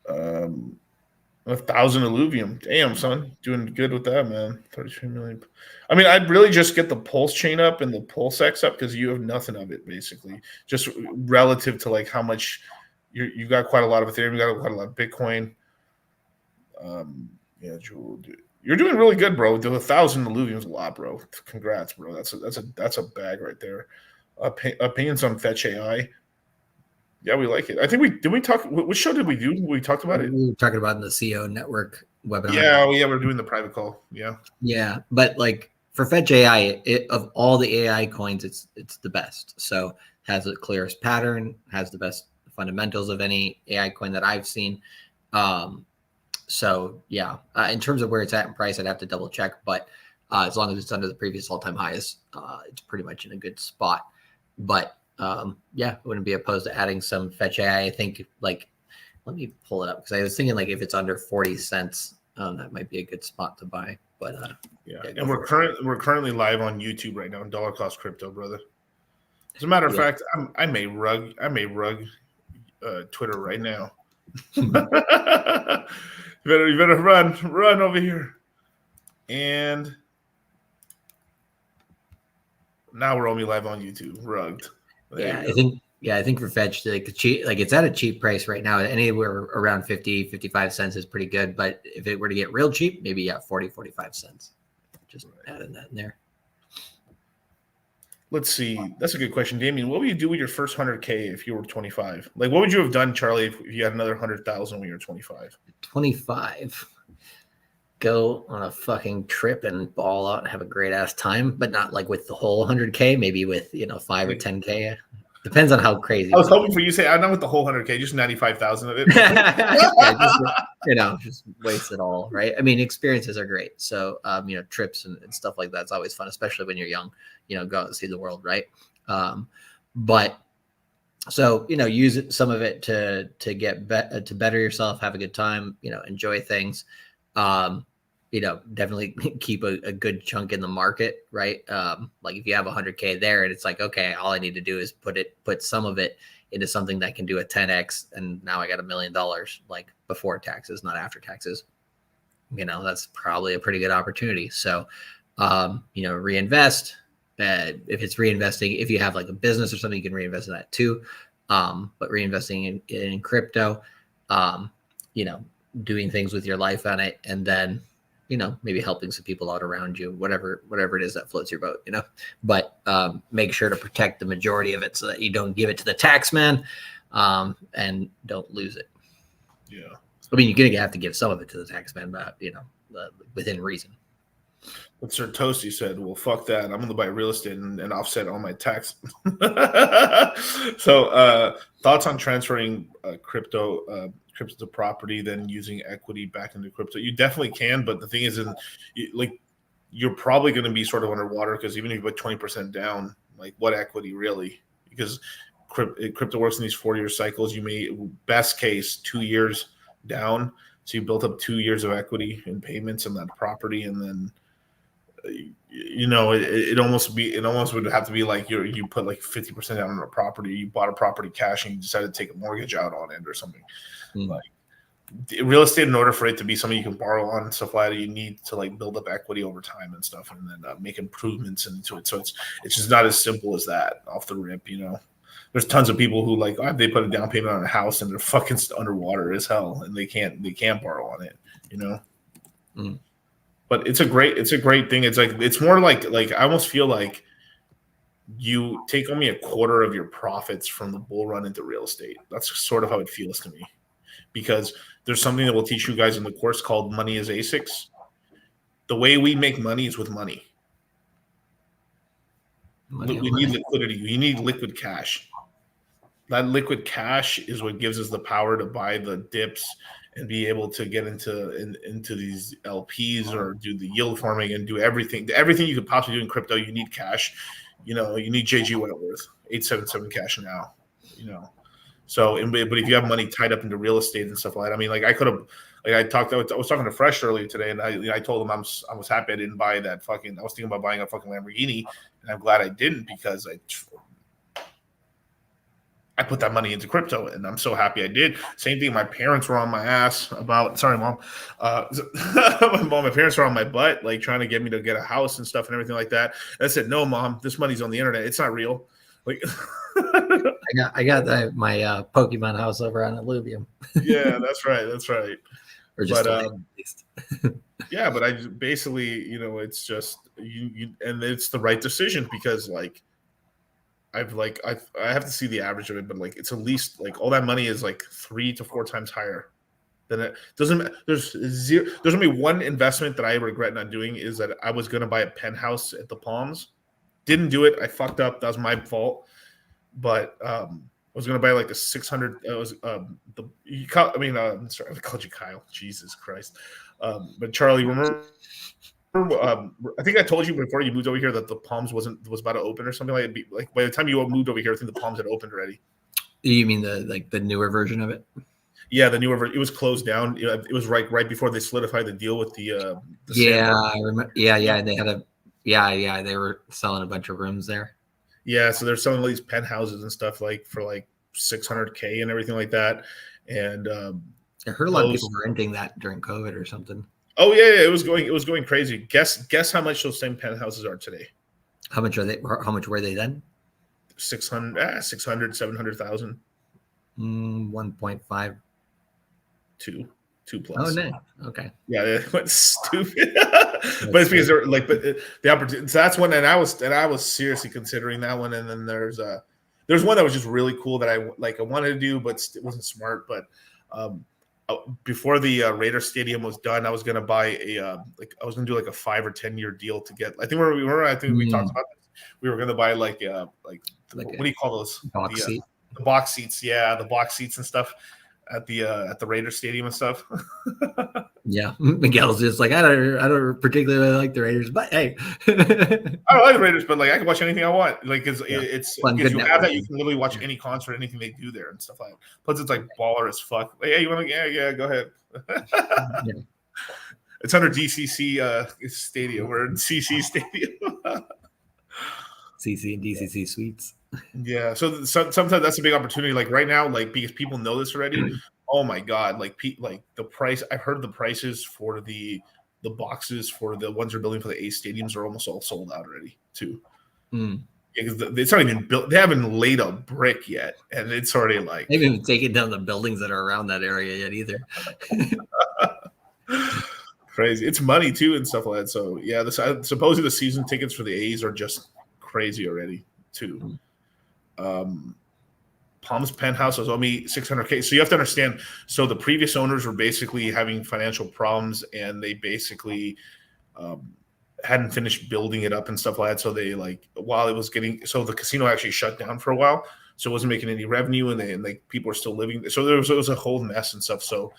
1,000 Illuvium. Damn, son. Doing good with that, man. 33 million. I mean, I'd really just get the Pulse chain up and the Pulse X up because you have nothing of it, basically. Just relative to like how much you got quite a lot of Ethereum, you got quite a lot of Bitcoin. Yeah, Jewel. You're doing really good, bro. The 1,000 Illuvium is a lot, bro. Congrats, bro. That's a bag right there. Opinions on Fetch AI. Yeah, we like it. I think we talk. Which show did we do? We talked about it. We were talking about in the CO network webinar. Yeah, we're doing the private call. Yeah, but like for Fetch AI, of all the AI coins, it's the best. So has the clearest pattern, has the best fundamentals of any AI coin that I've seen. So yeah, in terms of where it's at in price, I'd have to double check, but as long as it's under the previous all-time highs, it's pretty much in a good spot. But yeah, I wouldn't be opposed to adding some Fetch AI. I think like, let me pull it up because I was thinking like if it's under 40 cents, that might be a good spot to buy. But yeah, and we're currently live on YouTube right now. Dollar Cost Crypto, brother. As a matter of fact, I may rug Twitter right now. You better run over here. And now we're only live on YouTube. Rugged. I think for Fetch, like it's at a cheap price right now. Anywhere around 50, 55 cents is pretty good. But if it were to get real cheap, maybe 40, 45 cents. Just adding that in there. Let's see. That's a good question, Damien. What would you do with your first 100K if you were 25? Like, what would you have done, Charlie, if you had another 100,000 when you were 25? 25. Go on a fucking trip and ball out and have a great ass time, but not like with the whole 100K. Maybe with 5 or 10K. Depends on how crazy. I was hoping for you to say, I'm not with the whole 100K, just 95,000 of it. Just waste it all, right? I mean, experiences are great. So, trips and stuff like that's always fun, especially when you're young. Go out and see the world, right? But so use some of it to get to better yourself, have a good time, enjoy things. Definitely keep a good chunk in the market, right? Like if you have 100K there and it's like, okay, all I need to do is put some of it into something that can do a 10X. And now I got $1 million, like before taxes, not after taxes. That's probably a pretty good opportunity. So, reinvest. If it's reinvesting, if you have like a business or something, you can reinvest in that too. But reinvesting in crypto, doing things with your life on it, and then maybe helping some people out around you, whatever it is that floats your boat, but make sure to protect the majority of it so that you don't give it to the tax man and don't lose it. Yeah. I mean, you're going to have to give some of it to the tax man, but within reason. But Sir Toasty said, well, fuck that. I'm going to buy real estate and offset all my tax. So thoughts on transferring crypto to property, then using equity back into crypto? You definitely can, but the thing is, you're probably going to be sort of underwater because even if you put 20% down, like what equity really? Because crypto works in these 4-year cycles. You may, best case, 2 years down. So you built up 2 years of equity and payments on that property, and then it almost would have to be like you put like 50% down on a property. You bought a property cash and you decided to take a mortgage out on it or something. Like real estate, in order for it to be something you can borrow on and stuff like that, you need to like build up equity over time and stuff, and then make improvements into it. So it's just not as simple as that off the rip. There's tons of people who like they put a down payment on a house and they're fucking underwater as hell, and they can't borrow on it. But it's a great thing. It's more like I almost feel like you take only a quarter of your profits from the bull run into real estate. That's sort of how it feels to me, because there's something that we'll teach you guys in the course called Money is ASICs. The way we make money is with money. We need liquidity. You need liquid cash. That liquid cash is what gives us the power to buy the dips and be able to get into these LPs or do the yield farming and do everything you could possibly do in crypto. You need cash. You need JG Wentworth, 877 cash now. So, but if you have money tied up into real estate and stuff like that, I mean, like I could have, like I was talking to Fresh earlier today, and I told him I was happy I didn't buy that fucking. I was thinking about buying a fucking Lamborghini, and I'm glad I didn't, because I put that money into crypto, and I'm so happy I did. Same thing. My parents were on my ass about. Sorry, Mom. My parents were on my butt, like trying to get me to get a house and stuff and everything like that. And I said, "No, Mom, this money's on the internet. It's not real." Like, I got my Pokemon house over on Illuvium. Yeah, that's right. That's right. Or just yeah, but I basically, it's just you, and it's the right decision, because like. I have to see the average of it, but like it's at least like all that money is like 3 to 4 times higher than it doesn't. There's only one investment that I regret not doing, is that I was going to buy a penthouse at the Palms. Didn't do it. I fucked up. That was my fault. But I was going to buy like a 600. It was I'm sorry, I called you Kyle. Jesus Christ. But Charlie, remember? I think I told you before you moved over here that the Palms was about to open or something like that. Like by the time you moved over here, I think the Palms had opened already. You mean the newer version of it? Yeah, the newer version. It was closed down. It was right before they solidified the deal with the yeah, I remember. Yeah. They had they were selling a bunch of rooms there. Yeah, so they're selling all these penthouses and stuff for like $600K and everything like that. And I heard a lot of people were renting that during COVID or something. Oh yeah, it was going crazy. Guess how much those same penthouses are today? How much are they? How much were they then? 600, 700,000. 1.5. 2 plus. Oh no. Okay. Yeah, it went stupid. But it's because they're like, but the opportunity. So that's one, and I was seriously considering that one. And then there's one that was just really cool that I wanted to do, but it wasn't smart. But before the Raider Stadium was done, I was going to buy I was going to do like a 5 or 10 year deal to get. I think we talked about this. We were going to buy what do you call those? Box seat. The box seats, yeah, the box seats and stuff at the Raider Stadium and stuff. Yeah, Miguel's just like I don't particularly like the Raiders, but hey, I don't like the Raiders, but like I can watch anything I want. Like it's because you have that, you can literally watch any concert, anything they do there and stuff like that. Plus, it's like baller as fuck. Like, hey, you want to? Yeah, go ahead. Yeah. It's under DCC Stadium. We're in CC Stadium. CC and DCC suites. Yeah, so sometimes that's a big opportunity. Like right now, like because people know this already. Oh my god! Like the price. I've heard the prices for the boxes for the ones they're building for the A stadiums are almost all sold out already too. Mm. Yeah, because it's not even built. They haven't laid a brick yet, and it's already like they haven't even taken down the buildings that are around that area yet either. Crazy. It's money too and stuff like that. So yeah, supposedly the season tickets for the A's are just crazy already too. Palm's penthouse was only $600K. So you have to understand. So the previous owners were basically having financial problems, and they basically hadn't finished building it up and stuff like that. So they while it was so the casino actually shut down for a while, so it wasn't making any revenue, and people were still living. So it was a whole mess and stuff. So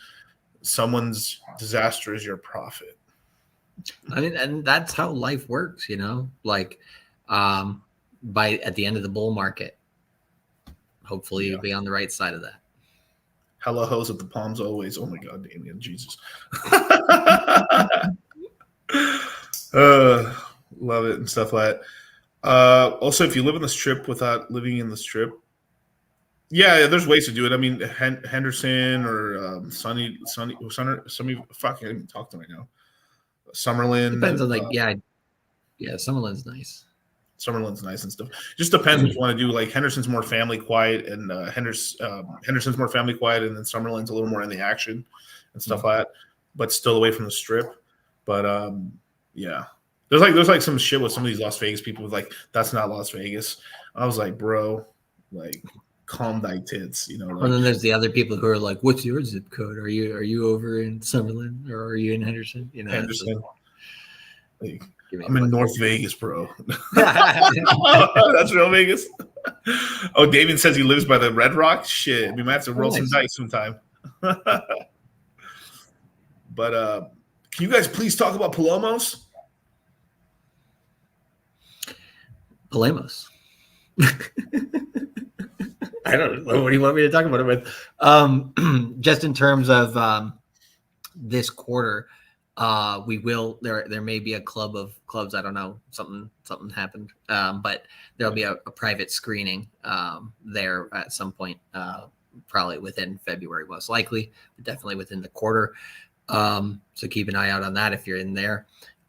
someone's disaster is your profit. I mean, and that's how life works, at the end of the bull market. hopefully you'll be on the right side of that. Hella hoes at the Palms always. Oh my God, Damien, Jesus. Love it and stuff like that. Also, if you live in the Strip without living in the Strip, yeah, there's ways to do it. I mean, Henderson or Sunny. Fuck, I can't even talk to them right now. Summerlin. Depends on yeah, Summerlin's nice. Summerlin's nice and stuff. Just depends what you want to do. Like Henderson's more family quiet, and Henderson's more family quiet, and then Summerlin's a little more in the action and stuff like that, but still away from the Strip. But yeah, there's like some shit with some of these Las Vegas people with like, that's not Las Vegas. I was like, bro, like, calm thy tits, you know. Like, and then there's the other people who are like, what's your zip code? Are you over in Summerlin or are you in Henderson? You know, Henderson. Like, I'm in North Vegas, bro. That's real Vegas. Oh, Damien says he lives by the Red Rock. Shit, we might have to roll some dice sometime. But can you guys please talk about Palomos? Palamos. I don't know. What do you want me to talk about it with? Just in terms of this quarter, we will. There may be a club of clubs. I don't know. Something happened, but there'll be a private screening there at some point, probably within February, most likely, but definitely within the quarter. So keep an eye out on that if you're in there.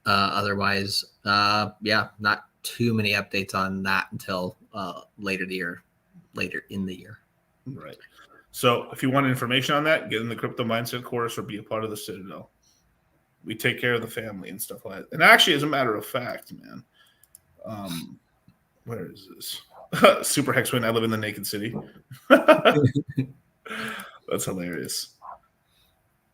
Otherwise, yeah, not too many updates on that until later in the year. Right. So if you want information on that, get in the Crypto Mindset course or be a part of the Citadel. We take care of the family and stuff like that. And actually, as a matter of fact, man, where is this? Super Hex Win. I live in the Naked City. That's hilarious.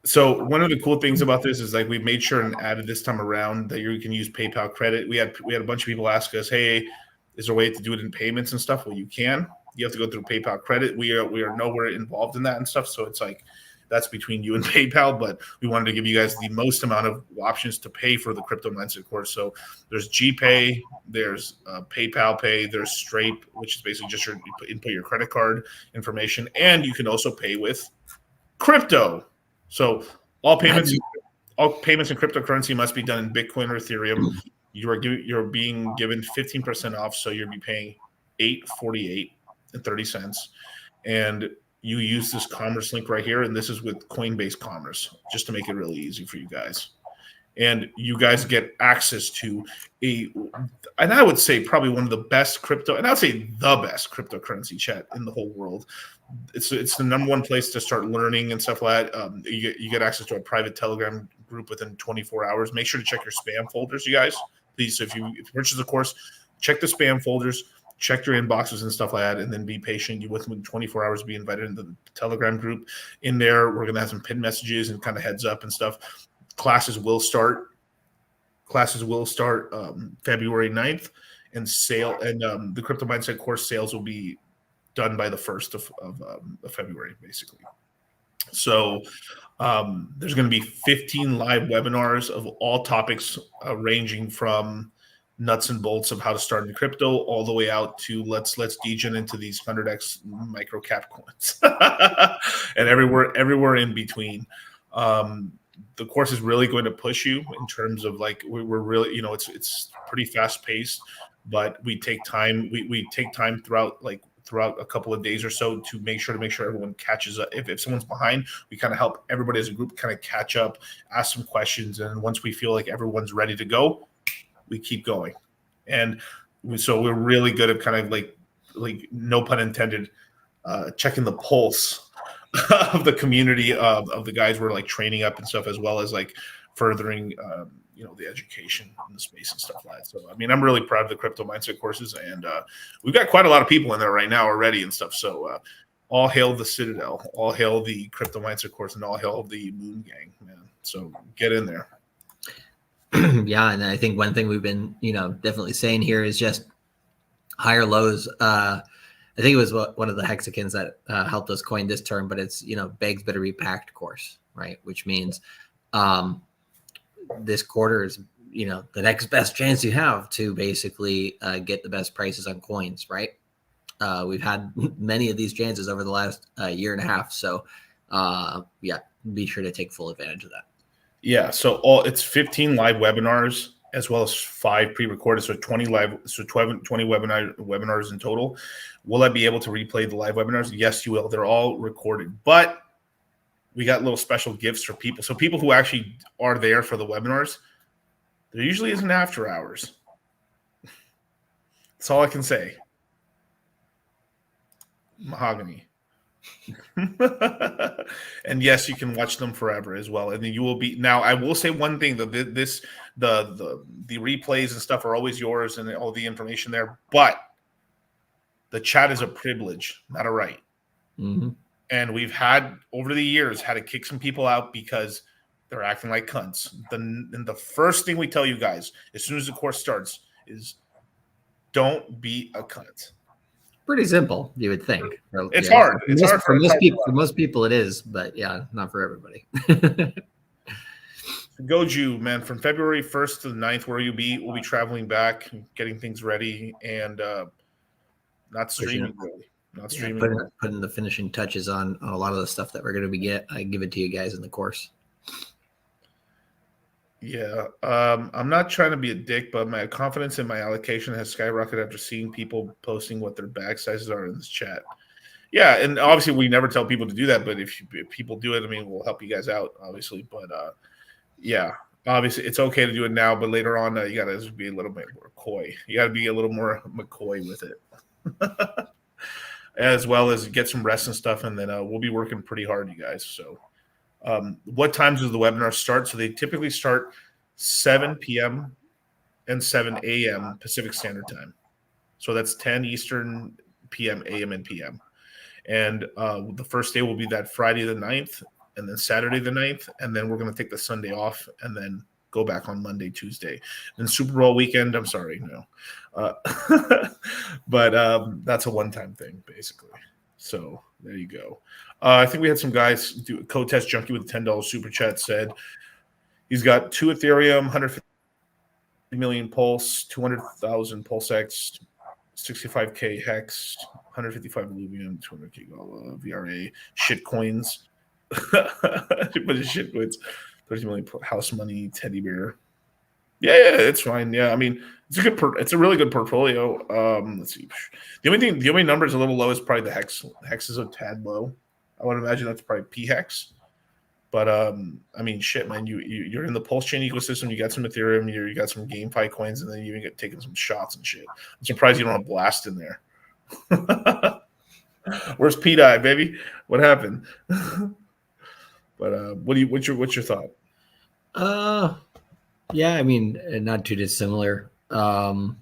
So one of the cool things about this is like we made sure and added this time around that you can use PayPal credit. We had a bunch of people ask us, hey, is there a way to do it in payments and stuff? Well, you can. You have to go through PayPal credit. We are nowhere involved in that and stuff. So it's like that's between you and PayPal, but we wanted to give you guys the most amount of options to pay for the Crypto Mindset course. So there's GPay, there's PayPal Pay, there's Stripe, which is basically just you input your credit card information, and you can also pay with crypto. So all payments in cryptocurrency must be done in Bitcoin or Ethereum. You're being given 15% off, so you'll be paying $8.48.30, and you use this commerce link right here, and this is with Coinbase Commerce, just to make it really easy for you guys. And you guys get access to and I would say probably one of the best crypto, and I would say the best cryptocurrency chat in the whole world. It's the number one place to start learning and stuff like that. You get access to a private Telegram group within 24 hours. Make sure to check your spam folders, you guys. Please, if you purchase the course, check the spam folders, check your inboxes and stuff like that, and then be patient. You within 24 hours be invited into the Telegram group. In there, we're gonna have some pinned messages and kind of heads up and stuff. Classes will start February 9th, and the Crypto Mindset course sales will be done by the 1st of February, basically. So there's going to be 15 live webinars of all topics ranging from nuts and bolts of how to start in crypto all the way out to let's degen into these 100x micro cap coins and everywhere in between. The course is really going to push you in terms of like we're really, it's pretty fast paced, but we take time. We take time throughout a couple of days or so to make sure everyone catches up. If someone's behind, we kind of help everybody as a group kind of catch up, ask some questions, and once we feel like everyone's ready to go, we keep going. And so we're really good at kind of like no pun intended, checking the pulse of the community of the guys we're like training up and stuff, as well as like furthering the education in the space and stuff like that. So I mean, I'm really proud of the Crypto Mindset courses, and we've got quite a lot of people in there right now already and stuff. So all hail the Citadel, all hail the Crypto Mindset course, and all hail the Moon Gang, man. So get in there. Yeah, and I think one thing we've been definitely saying here is just higher lows. I think it was one of the Hexicans that helped us coin this term, but it's, begs better be packed course, right? Which means this quarter is, the next best chance you have to basically get the best prices on coins, right? we've had many of these chances over the last year and a half. So, yeah, be sure to take full advantage of that. Yeah, so it's 15 live webinars as well as 5 pre-recorded, so 20 live, so 20 webinars in total. Will I be able to replay the live webinars? Yes, you will. They're all recorded, but we got little special gifts for people. So people who actually are there for the webinars, there usually isn't after hours. That's all I can say. Mahogany. And yes, you can watch them forever as well. And then you will be. Now, I will say one thing: that the replays and stuff are always yours, and all the information there. But the chat is a privilege, not a right. Mm-hmm. And we've had over the years had to kick some people out because they're acting like cunts. And the first thing we tell you guys as soon as the course starts is, don't be a cunt. Pretty simple, you would think. It's hard. It's hard for most people. For most people, it is, but yeah, not for everybody. Goju, man, from February 1st to the 9th, where you be, we'll be traveling back, getting things ready, and not streaming really. Not streaming. Putting the finishing touches on a lot of the stuff that we're going to be I give it to you guys in the course. Yeah, I'm not trying to be a dick, but my confidence in my allocation has skyrocketed after seeing people posting what their bag sizes are in this chat. Yeah, and obviously we never tell people to do that, but if people do it, I mean, we'll help you guys out, obviously. But yeah, obviously it's okay to do it now, but later on you got to be a little bit more coy. You got to be a little more McCoy with it, as well as get some rest and stuff, and then we'll be working pretty hard, you guys. So. What times does the webinar start? So they typically start 7 p.m. and 7 a.m. Pacific Standard Time. So that's 10 Eastern p.m., a.m., and p.m. And the first day will be that Friday the 9th, and then Saturday the 9th, and then we're going to take the Sunday off and then go back on Monday, Tuesday. And Super Bowl weekend, I'm sorry, no. But that's a one-time thing, basically. So there you go. I think we had some guys do Code Test Junkie with a $10 super chat said he's got 2 Ethereum, 150 million Pulse, 200,000 PulseX, 65K Hex, 155 Illuvium, 200K VRA, shit coins, a bunch of shit coins, 30 million house money, teddy bear. Yeah, it's fine. Yeah, I mean, it's a good. It's a really good portfolio. Let's see. The only number is a little low is probably the hex. Hex is a tad low. I would imagine that's probably P hex. But I mean, shit, man. You're in the Pulse Chain ecosystem. You got some Ethereum. You got some GameFi coins, and then you even get taking some shots and shit. I'm surprised you don't have Blast in there. Where's P-Dye, baby? What happened? But what's your thought? Yeah, I mean, not too dissimilar. Like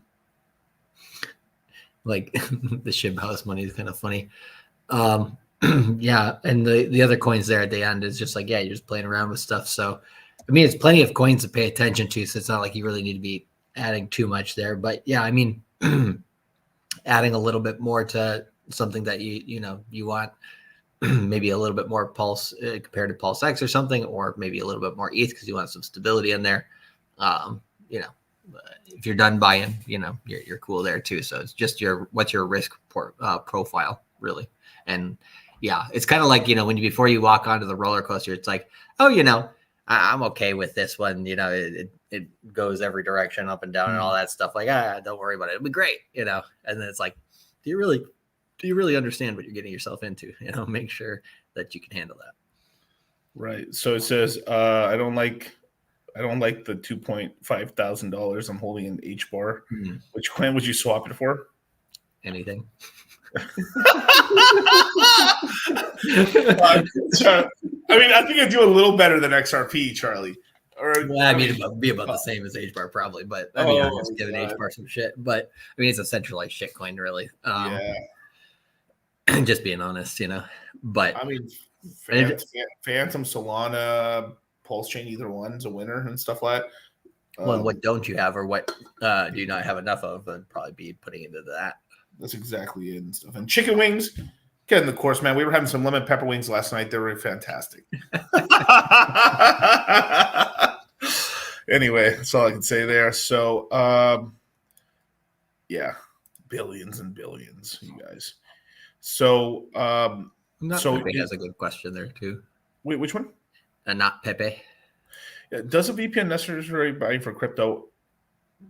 the SHIB house money is kind of funny. Yeah, and the other coins there at the end is just like, yeah, you're just playing around with stuff. So, I mean, it's plenty of coins to pay attention to, so it's not like you really need to be adding too much there. But yeah, I mean, adding a little bit more to something that you want, maybe a little bit more Pulse compared to Pulse X or something, or maybe a little bit more ETH because you want some stability in there. If you're done buying, you're cool there too. So it's just what's your risk profile really. And yeah, it's kind of like, before you walk onto the roller coaster, it's like, oh, I'm okay with this one. It goes every direction up and down and all that stuff. Like, don't worry about it. It'll be great. And then it's like, do you really understand what you're getting yourself into? Make sure that you can handle that. Right. So it says, I don't like the $2.5 thousand I'm holding in H bar. Mm-hmm. Which coin would you swap it for? Anything. I mean, I think I'd do a little better than XRP, Charlie. It'd be about the same as H bar probably, but I'm just giving H bar some shit. But I mean, it's a centralized shit coin, really. Just being honest, But I mean, Phantom, Solana, Pulse Chain, either one's a winner and stuff like that. Well, what don't you have, or what do you not have enough of? I'd probably be putting into that. That's exactly it and stuff. And chicken wings, get in the course, man. We were having some lemon pepper wings last night. They were fantastic. Anyway, that's all I can say there. So, yeah, billions and billions, you guys. So, Pepe has a good question there too. Wait, which one? Not Pepe. Does a VPN necessary buying for crypto?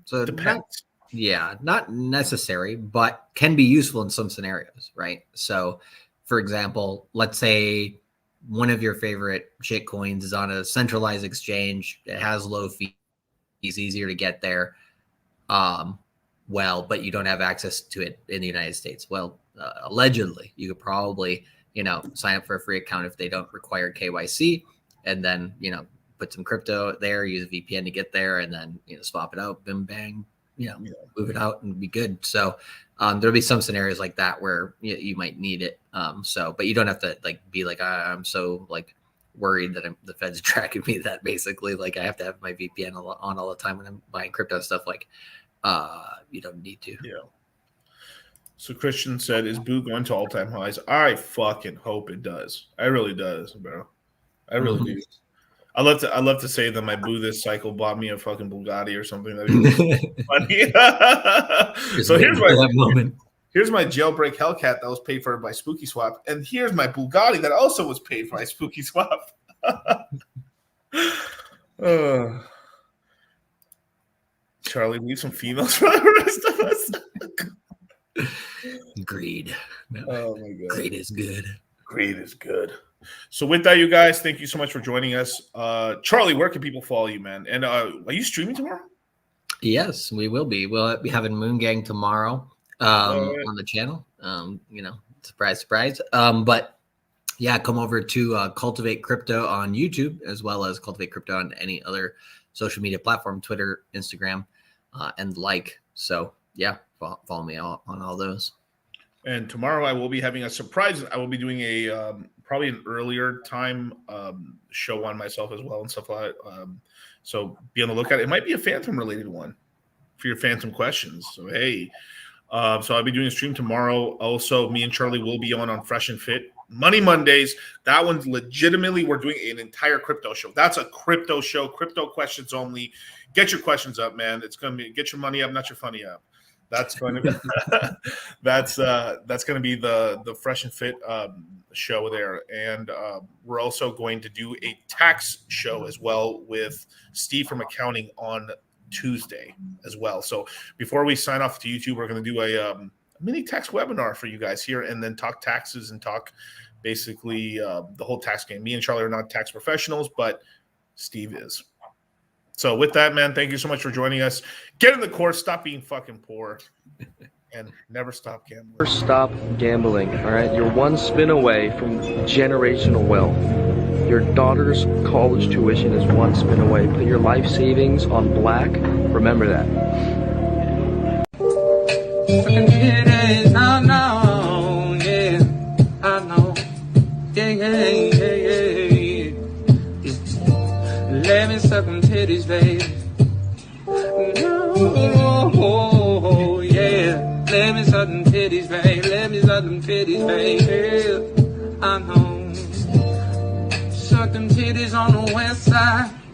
So depends. Not necessary, but can be useful in some scenarios, right? So, for example, let's say one of your favorite shit coins is on a centralized exchange. It has low fees, easier to get there. But you don't have access to it in the United States. Well, allegedly, you could probably, sign up for a free account if they don't require KYC, and then, put some crypto there, use a VPN to get there, and then, swap it out, bim, bang, move it out and be good. So there'll be some scenarios like that where you might need it. But you don't have to be like, I'm so worried that the Fed's tracking me, that basically I have to have my VPN on all the time when I'm buying crypto stuff. You don't need to. Yeah. So Christian said, is Boo going to all-time highs? I fucking hope it does. I really does, bro. I really do. I love to say that my Boo this cycle bought me a fucking Bugatti or something. That'd be funny. So here's my jailbreak Hellcat that was paid for by Spooky Swap, and here's my Bugatti that also was paid for by Spooky Swap. Charlie, leave some females for the rest of us. Greed. Oh my god. Greed is good. Greed is good. So with that, you guys, thank you so much for joining us. Charlie, where can people follow you, man? And are you streaming tomorrow? Yes, we will be. We'll be having Moon Gang tomorrow on the channel. Surprise, surprise. But yeah, come over to Cultivate Crypto on YouTube, as well as Cultivate Crypto on any other social media platform, Twitter, Instagram, and So yeah, follow me on all those. And tomorrow I will be having a surprise. I will be doing a probably an earlier time show on myself as well and stuff like that. So be on the lookout. It might be a Phantom related one for your Phantom questions. So hey, so I'll be doing a stream tomorrow. Also, me and Charlie will be on Fresh and Fit Money Mondays. That one's legitimately, we're doing an entire crypto show. That's a crypto show, crypto questions only. Get your questions up, man. It's gonna be get your money up, not your funny up. That's going to be that's going to be the Fresh and Fit show there, and we're also going to do a tax show as well with Steve from accounting on Tuesday as well. So before we sign off to YouTube, we're going to do a mini tax webinar for you guys here, and then talk taxes and talk basically the whole tax game. Me and Charlie are not tax professionals, but Steve is. So with that, man, thank you so much for joining us. Get in the course, stop being fucking poor, and never stop gambling. Never stop gambling, all right? You're one spin away from generational wealth. Your daughter's college tuition is one spin away. Put your life savings on black. Remember that. I know, yeah, I know, yeah. Let me suck them titties, baby. Oh, yeah. Let me suck them titties, baby. Let me suck them titties, baby. I know. Suck them titties on the west side.